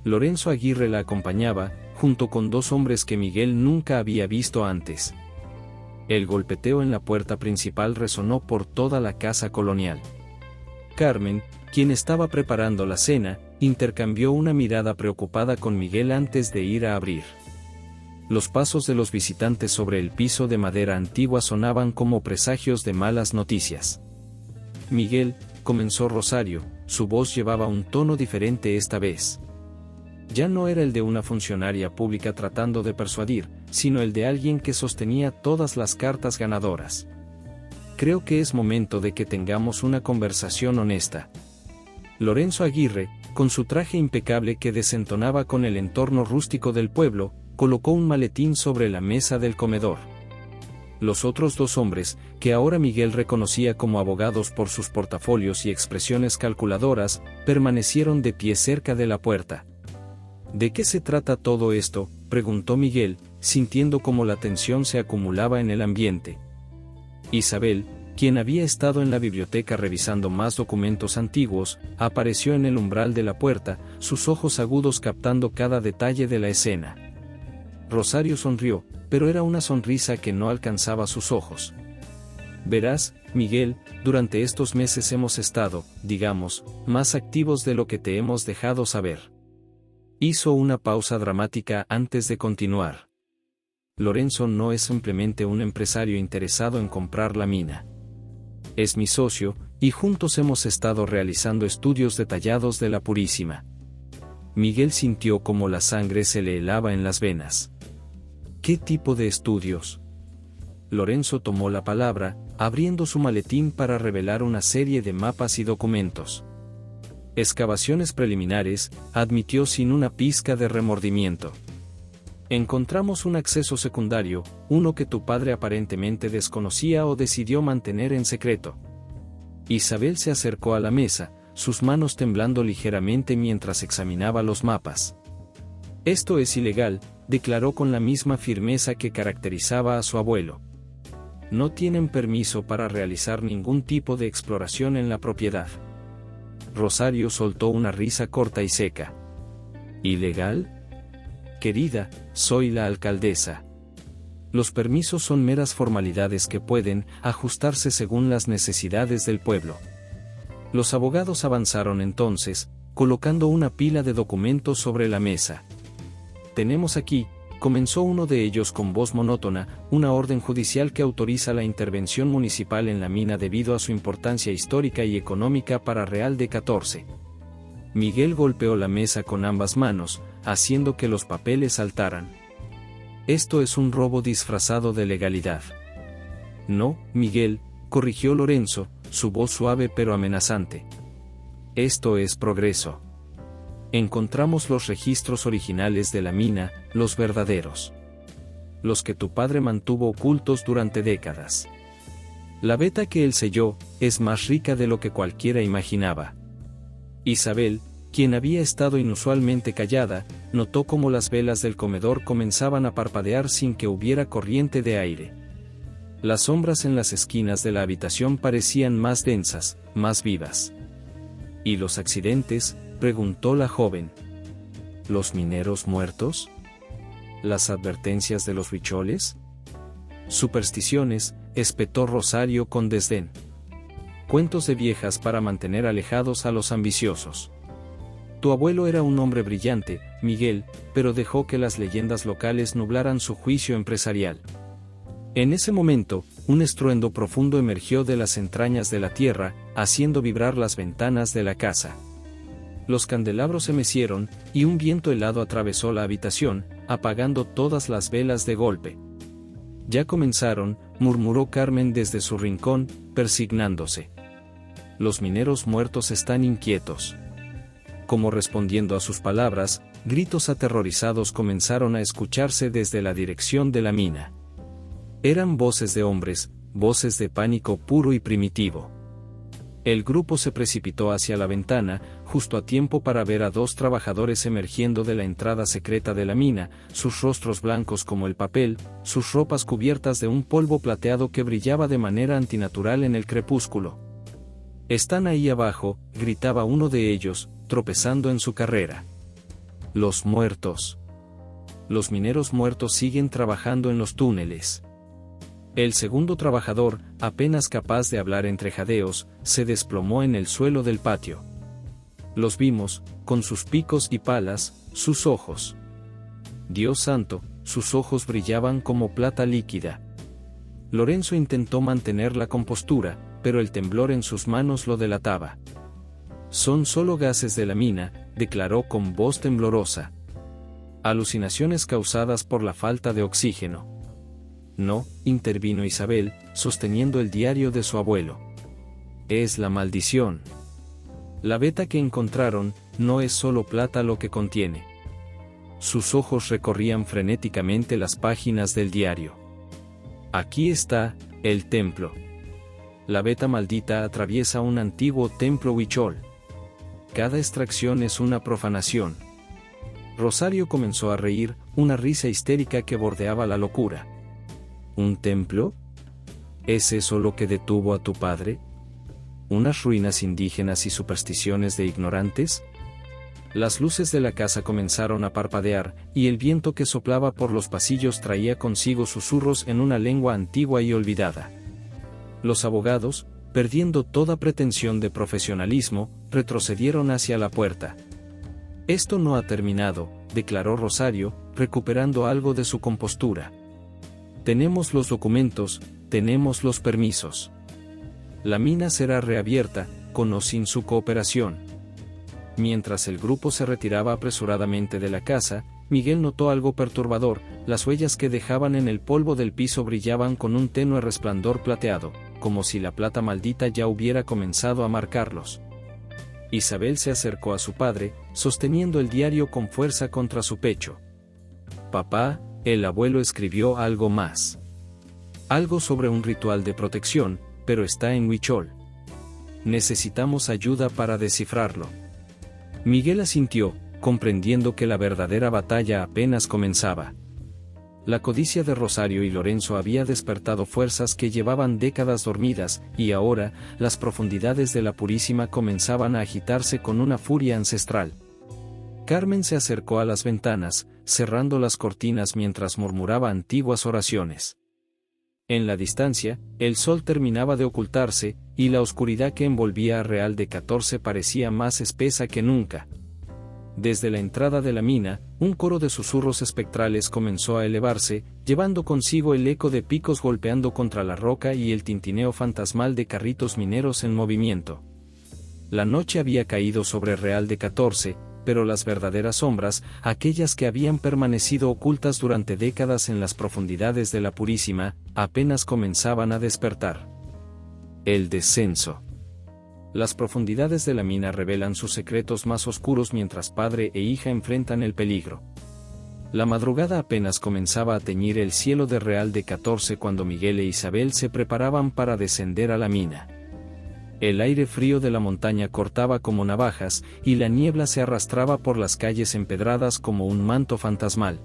Lorenzo Aguirre la acompañaba, junto con dos hombres que Miguel nunca había visto antes. El golpeteo en la puerta principal resonó por toda la casa colonial. Carmen, quien estaba preparando la cena, intercambió una mirada preocupada con Miguel antes de ir a abrir. Los pasos de los visitantes sobre el piso de madera antigua sonaban como presagios de malas noticias. Miguel, comenzó Rosario, su voz llevaba un tono diferente esta vez. Ya no era el de una funcionaria pública tratando de persuadir, sino el de alguien que sostenía todas las cartas ganadoras. Creo que es momento de que tengamos una conversación honesta. Lorenzo Aguirre, con su traje impecable que desentonaba con el entorno rústico del pueblo, colocó un maletín sobre la mesa del comedor. Los otros dos hombres, que ahora Miguel reconocía como abogados por sus portafolios y expresiones calculadoras, permanecieron de pie cerca de la puerta. ¿De qué se trata todo esto?, preguntó Miguel, sintiendo cómo la tensión se acumulaba en el ambiente. Isabel, quien había estado en la biblioteca revisando más documentos antiguos, apareció en el umbral de la puerta, sus ojos agudos captando cada detalle de la escena. Rosario sonrió, pero era una sonrisa que no alcanzaba sus ojos. Verás, Miguel, durante estos meses hemos estado, digamos, más activos de lo que te hemos dejado saber. Hizo una pausa dramática antes de continuar. Lorenzo no es simplemente un empresario interesado en comprar la mina. Es mi socio, y juntos hemos estado realizando estudios detallados de la Purísima. Miguel sintió como la sangre se le helaba en las venas. ¿Qué tipo de estudios? Lorenzo tomó la palabra, abriendo su maletín para revelar una serie de mapas y documentos. Excavaciones preliminares, admitió sin una pizca de remordimiento. Encontramos un acceso secundario, uno que tu padre aparentemente desconocía o decidió mantener en secreto. Isabel se acercó a la mesa, sus manos temblando ligeramente mientras examinaba los mapas. Esto es ilegal, declaró con la misma firmeza que caracterizaba a su abuelo. No tienen permiso para realizar ningún tipo de exploración en la propiedad. Rosario soltó una risa corta y seca. ¿Ilegal? Querida, soy la alcaldesa. Los permisos son meras formalidades que pueden ajustarse según las necesidades del pueblo. Los abogados avanzaron entonces, colocando una pila de documentos sobre la mesa. Tenemos aquí, comenzó uno de ellos con voz monótona, una orden judicial que autoriza la intervención municipal en la mina debido a su importancia histórica y económica para Real de 14. Miguel golpeó la mesa con ambas manos, haciendo que los papeles saltaran. Esto es un robo disfrazado de legalidad. No, Miguel, corrigió Lorenzo, su voz suave pero amenazante. Esto es progreso. Encontramos los registros originales de la mina, los verdaderos. Los que tu padre mantuvo ocultos durante décadas. La veta que él selló, es más rica de lo que cualquiera imaginaba. Isabel, quien había estado inusualmente callada, notó cómo las velas del comedor comenzaban a parpadear sin que hubiera corriente de aire. Las sombras en las esquinas de la habitación parecían más densas, más vivas. ¿Y los accidentes?, preguntó la joven. ¿Los mineros muertos? ¿Las advertencias de los richoles? Supersticiones, espetó Rosario con desdén. cuentos de viejas para mantener alejados a los ambiciosos. Tu abuelo era un hombre brillante, Miguel, pero dejó que las leyendas locales nublaran su juicio empresarial. En ese momento, un estruendo profundo emergió de las entrañas de la tierra, haciendo vibrar las ventanas de la casa. Los candelabros se mecieron, y un viento helado atravesó la habitación, apagando todas las velas de golpe. Ya comenzaron, murmuró Carmen desde su rincón, persignándose. Los mineros muertos están inquietos. Como respondiendo a sus palabras, gritos aterrorizados comenzaron a escucharse desde la dirección de la mina. Eran voces de hombres, voces de pánico puro y primitivo. El grupo se precipitó hacia la ventana, justo a tiempo para ver a dos trabajadores emergiendo de la entrada secreta de la mina, sus rostros blancos como el papel, sus ropas cubiertas de un polvo plateado que brillaba de manera antinatural en el crepúsculo. «Están ahí abajo», gritaba uno de ellos, tropezando en su carrera. «Los muertos. Los mineros muertos siguen trabajando en los túneles». El segundo trabajador, apenas capaz de hablar entre jadeos, se desplomó en el suelo del patio. Los vimos, con sus picos y palas, sus ojos. Dios santo, sus ojos brillaban como plata líquida. Lorenzo intentó mantener la compostura, pero el temblor en sus manos lo delataba. «Son solo gases de la mina», declaró con voz temblorosa. «Alucinaciones causadas por la falta de oxígeno». «No», intervino Isabel, sosteniendo el diario de su abuelo. «Es la maldición. La beta que encontraron, no es solo plata lo que contiene». Sus ojos recorrían frenéticamente las páginas del diario. «Aquí está, el templo. La beta maldita atraviesa un antiguo templo huichol. Cada extracción es una profanación». Rosario comenzó a reír, una risa histérica que bordeaba la locura. ¿Un templo? ¿Es eso lo que detuvo a tu padre? ¿Unas ruinas indígenas y supersticiones de ignorantes? Las luces de la casa comenzaron a parpadear, y el viento que soplaba por los pasillos traía consigo susurros en una lengua antigua y olvidada. Los abogados, perdiendo toda pretensión de profesionalismo, retrocedieron hacia la puerta. «Esto no ha terminado», declaró Rosario, recuperando algo de su compostura. «Tenemos los documentos, tenemos los permisos. La mina será reabierta, con o sin su cooperación». Mientras el grupo se retiraba apresuradamente de la casa, Miguel notó algo perturbador: las huellas que dejaban en el polvo del piso brillaban con un tenue resplandor plateado, como si la plata maldita ya hubiera comenzado a marcarlos. Isabel se acercó a su padre, sosteniendo el diario con fuerza contra su pecho. «Papá», el abuelo escribió algo más. Algo sobre un ritual de protección, pero está en huichol. Necesitamos ayuda para descifrarlo. Miguel asintió, comprendiendo que la verdadera batalla apenas comenzaba. La codicia de Rosario y Lorenzo había despertado fuerzas que llevaban décadas dormidas, y ahora, las profundidades de la Purísima comenzaban a agitarse con una furia ancestral. Carmen se acercó a las ventanas, cerrando las cortinas mientras murmuraba antiguas oraciones. En la distancia, el sol terminaba de ocultarse, y la oscuridad que envolvía a Real de 14 parecía más espesa que nunca. Desde la entrada de la mina, un coro de susurros espectrales comenzó a elevarse, llevando consigo el eco de picos golpeando contra la roca y el tintineo fantasmal de carritos mineros en movimiento. La noche había caído sobre Real de 14, pero las verdaderas sombras, aquellas que habían permanecido ocultas durante décadas en las profundidades de la Purísima, apenas comenzaban a despertar. El descenso. Las profundidades de la mina revelan sus secretos más oscuros mientras padre e hija enfrentan el peligro. La madrugada apenas comenzaba a teñir el cielo de Real de 14 cuando Miguel e Isabel se preparaban para descender a la mina. El aire frío de la montaña cortaba como navajas, y la niebla se arrastraba por las calles empedradas como un manto fantasmal.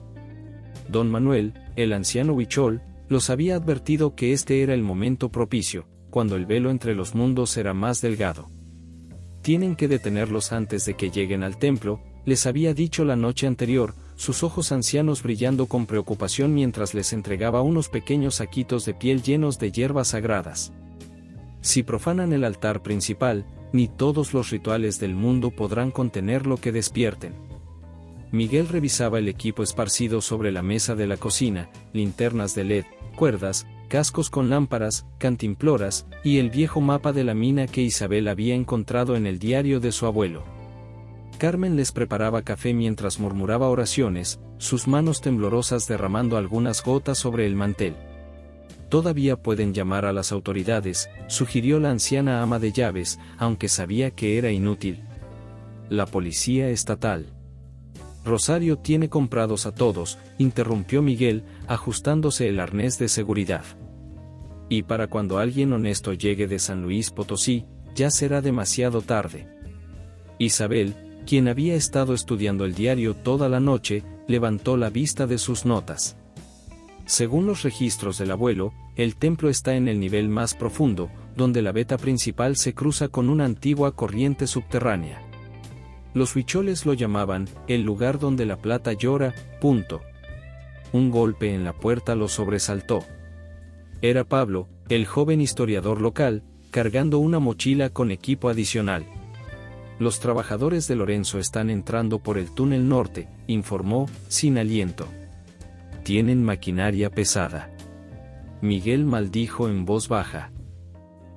Don Manuel, el anciano huichol, los había advertido que este era el momento propicio, cuando el velo entre los mundos era más delgado. «Tienen que detenerlos antes de que lleguen al templo», les había dicho la noche anterior, sus ojos ancianos brillando con preocupación mientras les entregaba unos pequeños saquitos de piel llenos de hierbas sagradas. Si profanan el altar principal, ni todos los rituales del mundo podrán contener lo que despierten. Miguel revisaba el equipo esparcido sobre la mesa de la cocina: linternas de LED, cuerdas, cascos con lámparas, cantimploras, y el viejo mapa de la mina que Isabel había encontrado en el diario de su abuelo. Carmen les preparaba café mientras murmuraba oraciones, sus manos temblorosas derramando algunas gotas sobre el mantel. Todavía pueden llamar a las autoridades, sugirió la anciana ama de llaves, aunque sabía que era inútil. La policía estatal. Rosario tiene comprados a todos, interrumpió Miguel, ajustándose el arnés de seguridad. Y para cuando alguien honesto llegue de San Luis Potosí, ya será demasiado tarde. Isabel, quien había estado estudiando el diario toda la noche, levantó la vista de sus notas. Según los registros del abuelo, el templo está en el nivel más profundo, donde la veta principal se cruza con una antigua corriente subterránea. Los huicholes lo llamaban el lugar donde la plata llora. Un golpe en la puerta lo sobresaltó. Era Pablo, el joven historiador local, cargando una mochila con equipo adicional. Los trabajadores de Lorenzo están entrando por el túnel norte, informó, sin aliento. Tienen maquinaria pesada. Miguel maldijo en voz baja.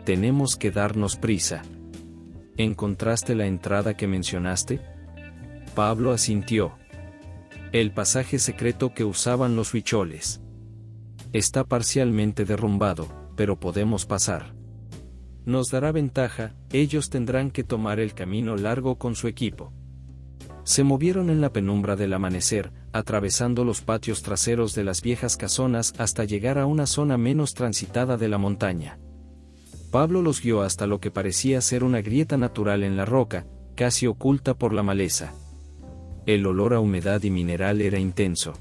Tenemos que darnos prisa. ¿Encontraste la entrada que mencionaste? Pablo asintió. El pasaje secreto que usaban los huicholes. Está parcialmente derrumbado, pero podemos pasar. Nos dará ventaja, ellos tendrán que tomar el camino largo con su equipo. Se movieron en la penumbra del amanecer, atravesando los patios traseros de las viejas casonas hasta llegar a una zona menos transitada de la montaña. Pablo los guió hasta lo que parecía ser una grieta natural en la roca, casi oculta por la maleza. El olor a humedad y mineral era intenso.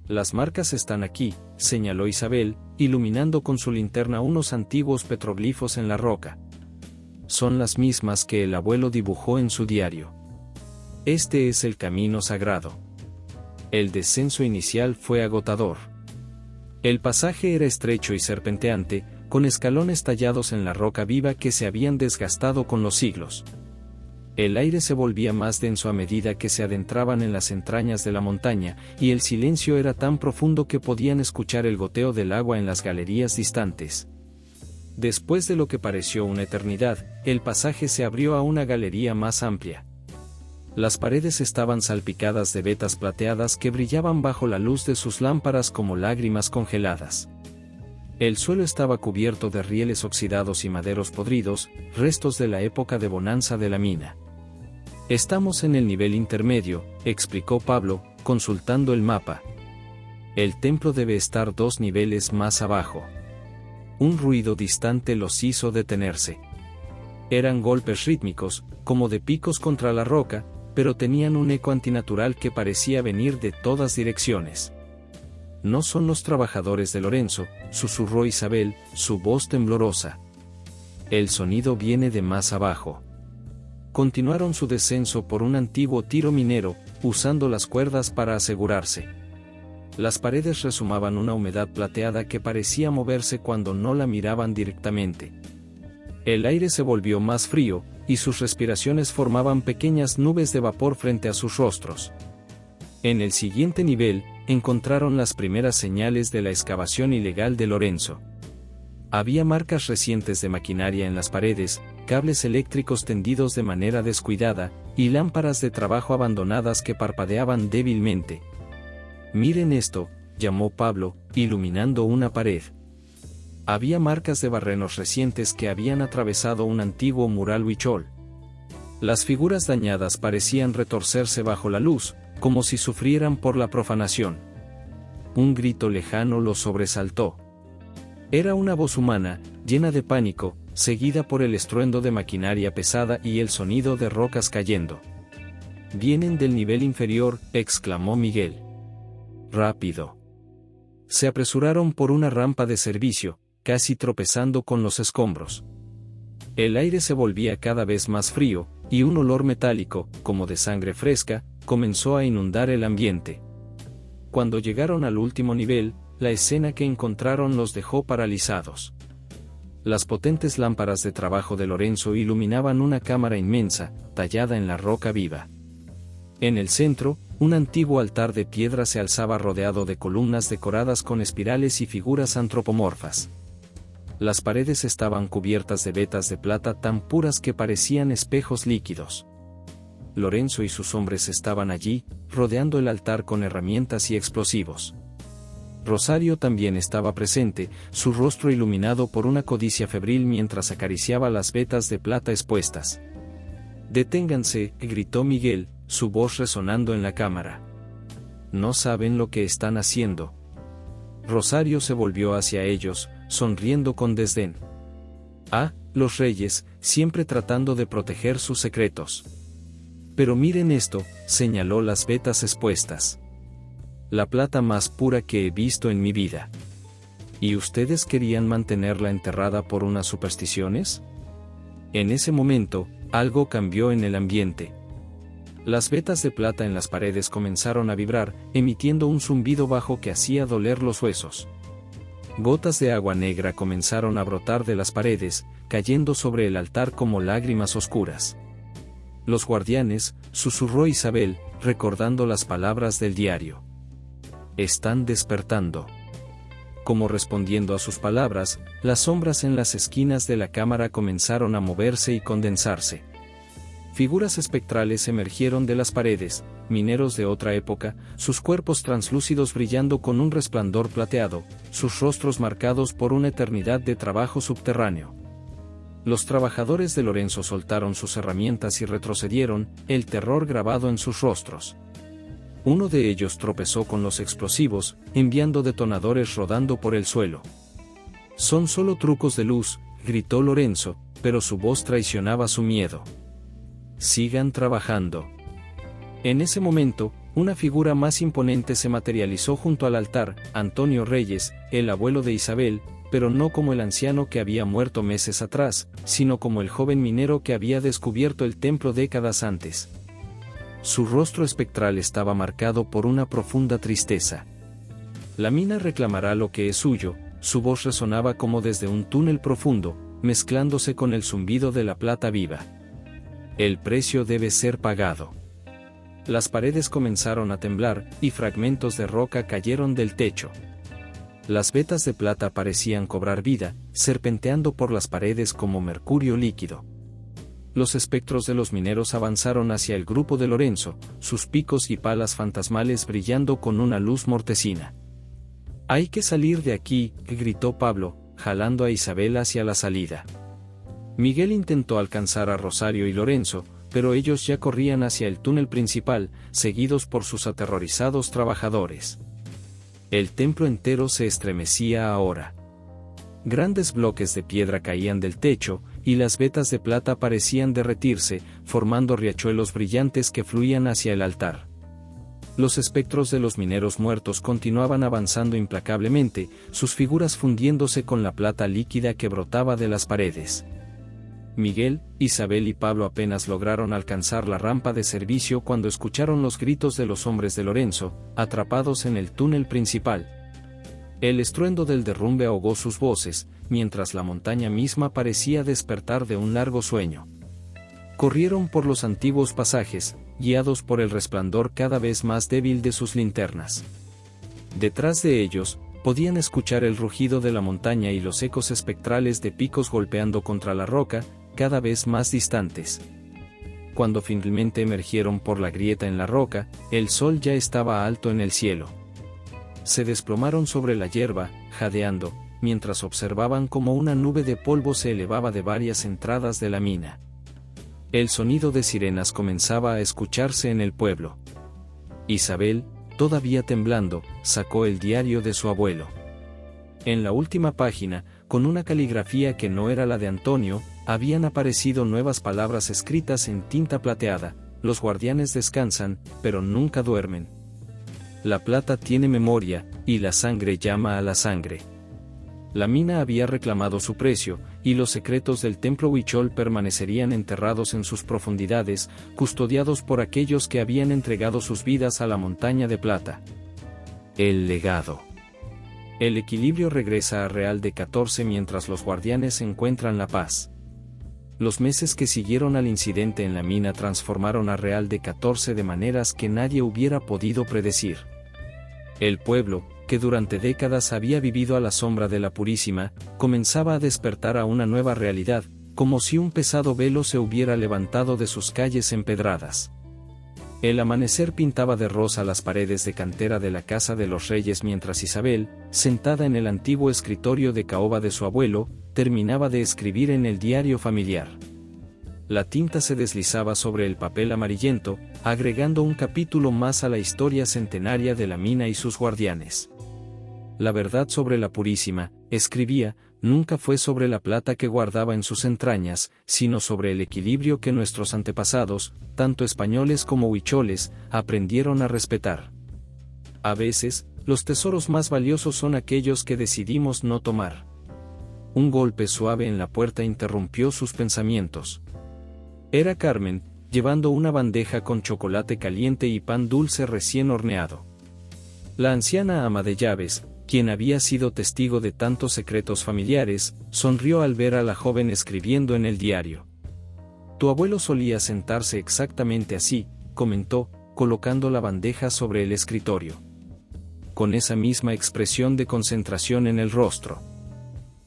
Las marcas están aquí, señaló Isabel, iluminando con su linterna unos antiguos petroglifos en la roca. Son las mismas que el abuelo dibujó en su diario. Este es el camino sagrado. El descenso inicial fue agotador. El pasaje era estrecho y serpenteante, con escalones tallados en la roca viva que se habían desgastado con los siglos. El aire se volvía más denso a medida que se adentraban en las entrañas de la montaña, y el silencio era tan profundo que podían escuchar el goteo del agua en las galerías distantes. Después de lo que pareció una eternidad, el pasaje se abrió a una galería más amplia. Las paredes estaban salpicadas de vetas plateadas que brillaban bajo la luz de sus lámparas como lágrimas congeladas. El suelo estaba cubierto de rieles oxidados y maderos podridos, restos de la época de bonanza de la mina. Estamos en el nivel intermedio, explicó Pablo, consultando el mapa. El templo debe estar 2 niveles más abajo. Un ruido distante los hizo detenerse. Eran golpes rítmicos, como de picos contra la roca, pero tenían un eco antinatural que parecía venir de todas direcciones. No son los trabajadores de Lorenzo, susurró Isabel, su voz temblorosa. El sonido viene de más abajo. Continuaron su descenso por un antiguo tiro minero, usando las cuerdas para asegurarse. Las paredes resumaban una humedad plateada que parecía moverse cuando no la miraban directamente. El aire se volvió más frío, y sus respiraciones formaban pequeñas nubes de vapor frente a sus rostros. En el siguiente nivel, encontraron las primeras señales de la excavación ilegal de Lorenzo. Había marcas recientes de maquinaria en las paredes, cables eléctricos tendidos de manera descuidada, y lámparas de trabajo abandonadas que parpadeaban débilmente. Miren esto, llamó Pablo, iluminando una pared. Había marcas de barrenos recientes que habían atravesado un antiguo mural huichol. Las figuras dañadas parecían retorcerse bajo la luz, como si sufrieran por la profanación. Un grito lejano lo sobresaltó. Era una voz humana, llena de pánico, seguida por el estruendo de maquinaria pesada y el sonido de rocas cayendo. «Vienen del nivel inferior», exclamó Miguel. «Rápido». Se apresuraron por una rampa de servicio, casi tropezando con los escombros. El aire se volvía cada vez más frío, y un olor metálico, como de sangre fresca, comenzó a inundar el ambiente. Cuando llegaron al último nivel, la escena que encontraron los dejó paralizados. Las potentes lámparas de trabajo de Lorenzo iluminaban una cámara inmensa, tallada en la roca viva. En el centro, un antiguo altar de piedra se alzaba rodeado de columnas decoradas con espirales y figuras antropomorfas. Las paredes estaban cubiertas de vetas de plata tan puras que parecían espejos líquidos. Lorenzo y sus hombres estaban allí, rodeando el altar con herramientas y explosivos. Rosario también estaba presente, su rostro iluminado por una codicia febril mientras acariciaba las vetas de plata expuestas. «Deténganse», gritó Miguel, su voz resonando en la cámara. «No saben lo que están haciendo». Rosario se volvió hacia ellos, sonriendo con desdén. «Ah, los reyes, siempre tratando de proteger sus secretos. Pero miren esto», señaló las vetas expuestas. «La plata más pura que he visto en mi vida. ¿Y ustedes querían mantenerla enterrada por unas supersticiones?». En ese momento, algo cambió en el ambiente. Las vetas de plata en las paredes comenzaron a vibrar, emitiendo un zumbido bajo que hacía doler los huesos. Gotas de agua negra comenzaron a brotar de las paredes, cayendo sobre el altar como lágrimas oscuras. «Los guardianes», susurró Isabel, recordando las palabras del diario. «Están despertando». Como respondiendo a sus palabras, las sombras en las esquinas de la cámara comenzaron a moverse y condensarse. Figuras espectrales emergieron de las paredes, mineros de otra época, sus cuerpos translúcidos brillando con un resplandor plateado, sus rostros marcados por una eternidad de trabajo subterráneo. Los trabajadores de Lorenzo soltaron sus herramientas y retrocedieron, el terror grabado en sus rostros. Uno de ellos tropezó con los explosivos, enviando detonadores rodando por el suelo. «Son solo trucos de luz», gritó Lorenzo, pero su voz traicionaba su miedo. «Sigan trabajando». En ese momento, una figura más imponente se materializó junto al altar, Antonio Reyes, el abuelo de Isabel, pero no como el anciano que había muerto meses atrás, sino como el joven minero que había descubierto el templo décadas antes. Su rostro espectral estaba marcado por una profunda tristeza. «La mina reclamará lo que es suyo», su voz resonaba como desde un túnel profundo, mezclándose con el zumbido de la plata viva. «El precio debe ser pagado». Las paredes comenzaron a temblar, y fragmentos de roca cayeron del techo. Las vetas de plata parecían cobrar vida, serpenteando por las paredes como mercurio líquido. Los espectros de los mineros avanzaron hacia el grupo de Lorenzo, sus picos y palas fantasmales brillando con una luz mortecina. «Hay que salir de aquí», gritó Pablo, jalando a Isabel hacia la salida. Miguel intentó alcanzar a Rosario y Lorenzo, pero ellos ya corrían hacia el túnel principal, seguidos por sus aterrorizados trabajadores. El templo entero se estremecía ahora. Grandes bloques de piedra caían del techo, y las vetas de plata parecían derretirse, formando riachuelos brillantes que fluían hacia el altar. Los espectros de los mineros muertos continuaban avanzando implacablemente, sus figuras fundiéndose con la plata líquida que brotaba de las paredes. Miguel, Isabel y Pablo apenas lograron alcanzar la rampa de servicio cuando escucharon los gritos de los hombres de Lorenzo, atrapados en el túnel principal. El estruendo del derrumbe ahogó sus voces, mientras la montaña misma parecía despertar de un largo sueño. Corrieron por los antiguos pasajes, guiados por el resplandor cada vez más débil de sus linternas. Detrás de ellos, podían escuchar el rugido de la montaña y los ecos espectrales de picos golpeando contra la roca, cada vez más distantes. Cuando finalmente emergieron por la grieta en la roca, el sol ya estaba alto en el cielo. Se desplomaron sobre la hierba, jadeando, mientras observaban cómo una nube de polvo se elevaba de varias entradas de la mina. El sonido de sirenas comenzaba a escucharse en el pueblo. Isabel, todavía temblando, sacó el diario de su abuelo. En la última página, con una caligrafía que no era la de Antonio, habían aparecido nuevas palabras escritas en tinta plateada: «Los guardianes descansan, pero nunca duermen. La plata tiene memoria, y la sangre llama a la sangre». La mina había reclamado su precio, y los secretos del templo Huichol permanecerían enterrados en sus profundidades, custodiados por aquellos que habían entregado sus vidas a la montaña de plata. El legado. El equilibrio regresa a Real de 14 mientras los guardianes encuentran la paz. Los meses que siguieron al incidente en la mina transformaron a Real de 14 de maneras que nadie hubiera podido predecir. El pueblo, que durante décadas había vivido a la sombra de la Purísima, comenzaba a despertar a una nueva realidad, como si un pesado velo se hubiera levantado de sus calles empedradas. El amanecer pintaba de rosa las paredes de cantera de la casa de los reyes mientras Isabel, sentada en el antiguo escritorio de caoba de su abuelo, terminaba de escribir en el diario familiar. La tinta se deslizaba sobre el papel amarillento, agregando un capítulo más a la historia centenaria de la mina y sus guardianes. La verdad sobre la Purísima, escribía, nunca fue sobre la plata que guardaba en sus entrañas, sino sobre el equilibrio que nuestros antepasados, tanto españoles como huicholes, aprendieron a respetar. A veces, los tesoros más valiosos son aquellos que decidimos no tomar. Un golpe suave en la puerta interrumpió sus pensamientos. Era Carmen, llevando una bandeja con chocolate caliente y pan dulce recién horneado. La anciana ama de llaves, quien había sido testigo de tantos secretos familiares, sonrió al ver a la joven escribiendo en el diario. Tu abuelo solía sentarse exactamente así, comentó, colocando la bandeja sobre el escritorio. Con esa misma expresión de concentración en el rostro.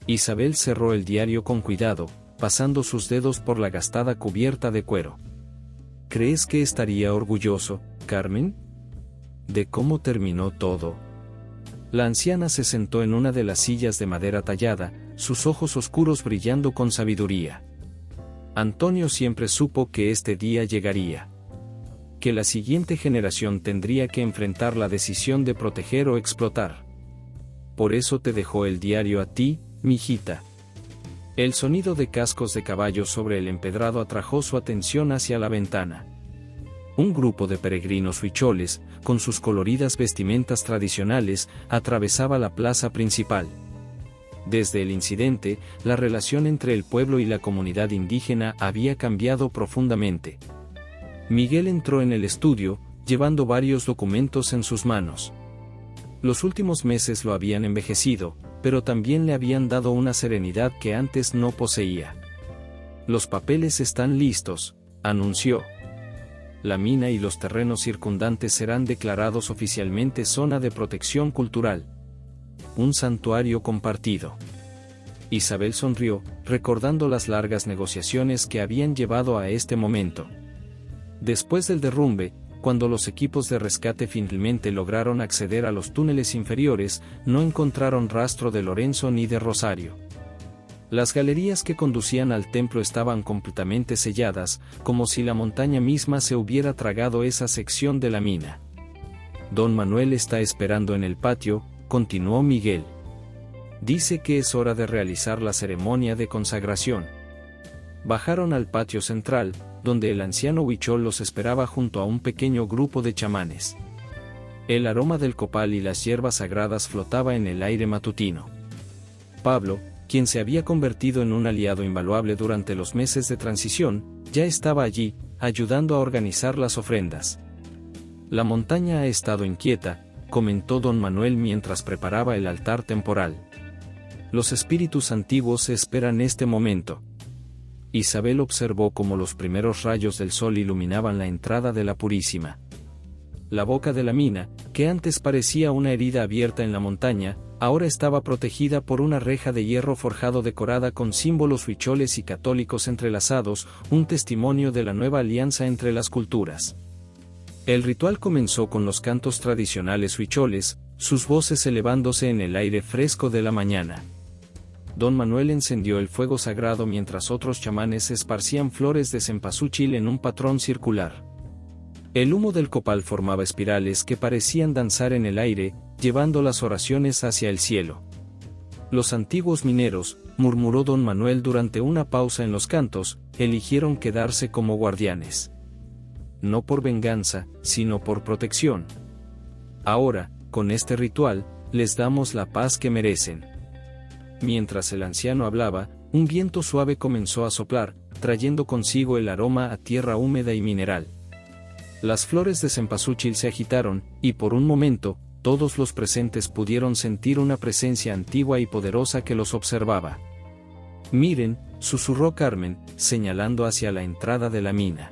Isabel cerró el diario con cuidado, pasando sus dedos por la gastada cubierta de cuero. ¿Crees que estaría orgulloso, Carmen? ¿De cómo terminó todo? La anciana se sentó en una de las sillas de madera tallada, sus ojos oscuros brillando con sabiduría. Antonio siempre supo que este día llegaría. Que la siguiente generación tendría que enfrentar la decisión de proteger o explotar. Por eso te dejó el diario a ti, mijita. El sonido de cascos de caballo sobre el empedrado atrajo su atención hacia la ventana. Un grupo de peregrinos huicholes, con sus coloridas vestimentas tradicionales, atravesaba la plaza principal. Desde el incidente, la relación entre el pueblo y la comunidad indígena había cambiado profundamente. Miguel entró en el estudio, llevando varios documentos en sus manos. Los últimos meses lo habían envejecido, pero también le habían dado una serenidad que antes no poseía. Los papeles están listos, anunció. La mina y los terrenos circundantes serán declarados oficialmente zona de protección cultural. Un santuario compartido. Isabel sonrió, recordando las largas negociaciones que habían llevado a este momento. Después del derrumbe, cuando los equipos de rescate finalmente lograron acceder a los túneles inferiores, no encontraron rastro de Lorenzo ni de Rosario. Las galerías que conducían al templo estaban completamente selladas, como si la montaña misma se hubiera tragado esa sección de la mina. Don Manuel está esperando en el patio, continuó Miguel. Dice que es hora de realizar la ceremonia de consagración. Bajaron al patio central, donde el anciano huichol los esperaba junto a un pequeño grupo de chamanes. El aroma del copal y las hierbas sagradas flotaba en el aire matutino. Pablo, quien se había convertido en un aliado invaluable durante los meses de transición, ya estaba allí, ayudando a organizar las ofrendas. La montaña ha estado inquieta, comentó don Manuel mientras preparaba el altar temporal. Los espíritus antiguos esperan este momento. Isabel observó cómo los primeros rayos del sol iluminaban la entrada de la Purísima. La boca de la mina, que antes parecía una herida abierta en la montaña, ahora estaba protegida por una reja de hierro forjado decorada con símbolos huicholes y católicos entrelazados, un testimonio de la nueva alianza entre las culturas. El ritual comenzó con los cantos tradicionales huicholes, sus voces elevándose en el aire fresco de la mañana. Don Manuel encendió el fuego sagrado mientras otros chamanes esparcían flores de cempasúchil en un patrón circular. El humo del copal formaba espirales que parecían danzar en el aire, llevando las oraciones hacia el cielo. Los antiguos mineros, murmuró don Manuel durante una pausa en los cantos, eligieron quedarse como guardianes. No por venganza, sino por protección. Ahora, con este ritual, les damos la paz que merecen. Mientras el anciano hablaba, un viento suave comenzó a soplar, trayendo consigo el aroma a tierra húmeda y mineral. Las flores de cempasúchil se agitaron, y por un momento, todos los presentes pudieron sentir una presencia antigua y poderosa que los observaba. «Miren», susurró Carmen, señalando hacia la entrada de la mina.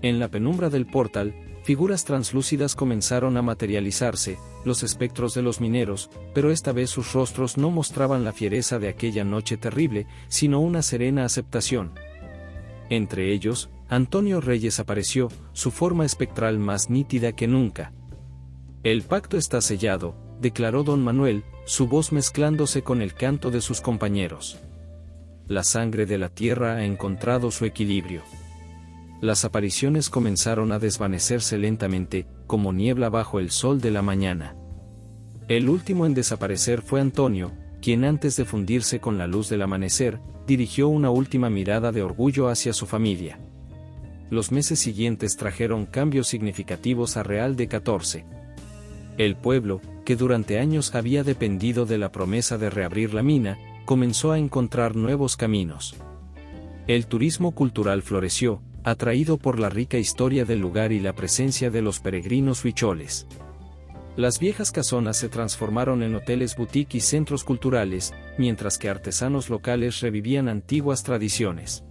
En la penumbra del portal, figuras translúcidas comenzaron a materializarse, los espectros de los mineros, pero esta vez sus rostros no mostraban la fiereza de aquella noche terrible, sino una serena aceptación. Entre ellos, Antonio Reyes apareció, su forma espectral más nítida que nunca. «El pacto está sellado», declaró don Manuel, su voz mezclándose con el canto de sus compañeros. «La sangre de la tierra ha encontrado su equilibrio». Las apariciones comenzaron a desvanecerse lentamente, como niebla bajo el sol de la mañana. El último en desaparecer fue Antonio, quien antes de fundirse con la luz del amanecer, dirigió una última mirada de orgullo hacia su familia. Los meses siguientes trajeron cambios significativos a Real de 14. El pueblo, que durante años había dependido de la promesa de reabrir la mina, comenzó a encontrar nuevos caminos. El turismo cultural floreció, atraído por la rica historia del lugar y la presencia de los peregrinos huicholes. Las viejas casonas se transformaron en hoteles boutique y centros culturales, mientras que artesanos locales revivían antiguas tradiciones.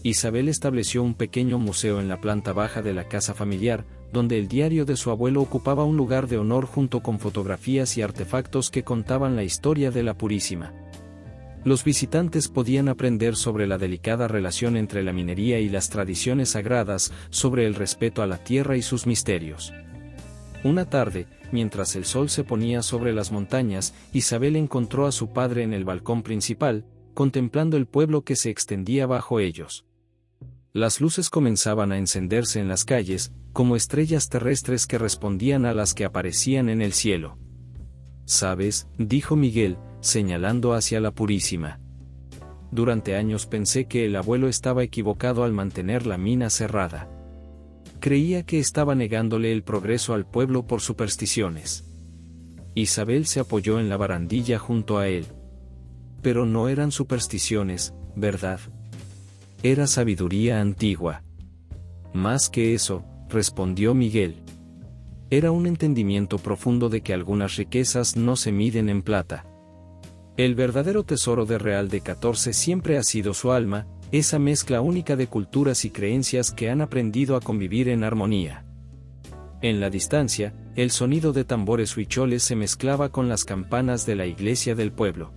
Isabel estableció un pequeño museo en la planta baja de la casa familiar, donde el diario de su abuelo ocupaba un lugar de honor junto con fotografías y artefactos que contaban la historia de la Purísima. Los visitantes podían aprender sobre la delicada relación entre la minería y las tradiciones sagradas, sobre el respeto a la tierra y sus misterios. Una tarde, mientras el sol se ponía sobre las montañas, Isabel encontró a su padre en el balcón principal, contemplando el pueblo que se extendía bajo ellos. Las luces comenzaban a encenderse en las calles, como estrellas terrestres que respondían a las que aparecían en el cielo. «¿Sabes?», dijo Miguel, señalando hacia la Purísima. «Durante años pensé que el abuelo estaba equivocado al mantener la mina cerrada. Creía que estaba negándole el progreso al pueblo por supersticiones». Isabel se apoyó en la barandilla junto a él. «Pero no eran supersticiones, ¿verdad? Era sabiduría antigua». «Más que eso», respondió Miguel. «Era un entendimiento profundo de que algunas riquezas no se miden en plata. El verdadero tesoro de Real de 14 siempre ha sido su alma, esa mezcla única de culturas y creencias que han aprendido a convivir en armonía». En la distancia, el sonido de tambores huicholes se mezclaba con las campanas de la iglesia del pueblo.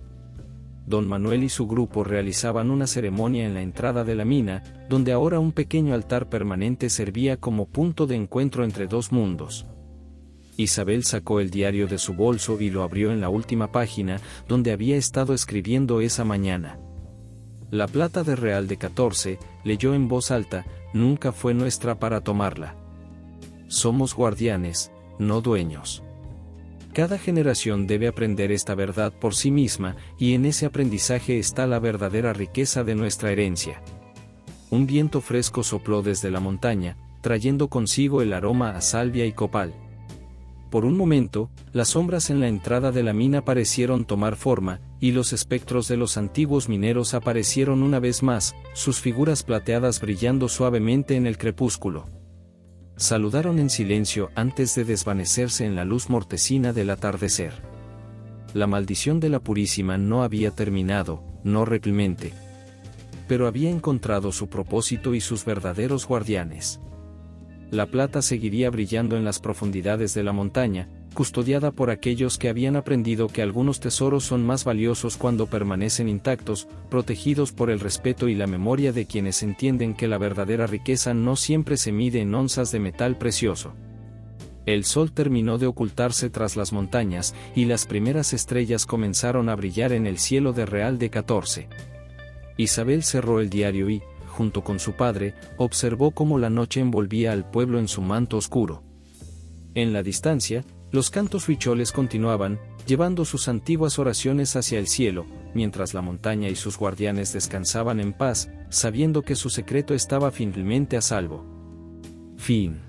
Don Manuel y su grupo realizaban una ceremonia en la entrada de la mina, donde ahora un pequeño altar permanente servía como punto de encuentro entre dos mundos. Isabel sacó el diario de su bolso y lo abrió en la última página, donde había estado escribiendo esa mañana. «La plata de Real de 14», leyó en voz alta, «nunca fue nuestra para tomarla. Somos guardianes, no dueños. Cada generación debe aprender esta verdad por sí misma, y en ese aprendizaje está la verdadera riqueza de nuestra herencia». Un viento fresco sopló desde la montaña, trayendo consigo el aroma a salvia y copal. Por un momento, las sombras en la entrada de la mina parecieron tomar forma, y los espectros de los antiguos mineros aparecieron una vez más, sus figuras plateadas brillando suavemente en el crepúsculo. Saludaron en silencio antes de desvanecerse en la luz mortecina del atardecer. La maldición de la Purísima no había terminado, no realmente. Pero había encontrado su propósito y sus verdaderos guardianes. La plata seguiría brillando en las profundidades de la montaña, custodiada por aquellos que habían aprendido que algunos tesoros son más valiosos cuando permanecen intactos, protegidos por el respeto y la memoria de quienes entienden que la verdadera riqueza no siempre se mide en onzas de metal precioso. El sol terminó de ocultarse tras las montañas, y las primeras estrellas comenzaron a brillar en el cielo de Real de 14. Isabel cerró el diario y, junto con su padre, observó cómo la noche envolvía al pueblo en su manto oscuro. En la distancia, los cantos huicholes continuaban, llevando sus antiguas oraciones hacia el cielo, mientras la montaña y sus guardianes descansaban en paz, sabiendo que su secreto estaba finalmente a salvo. Fin.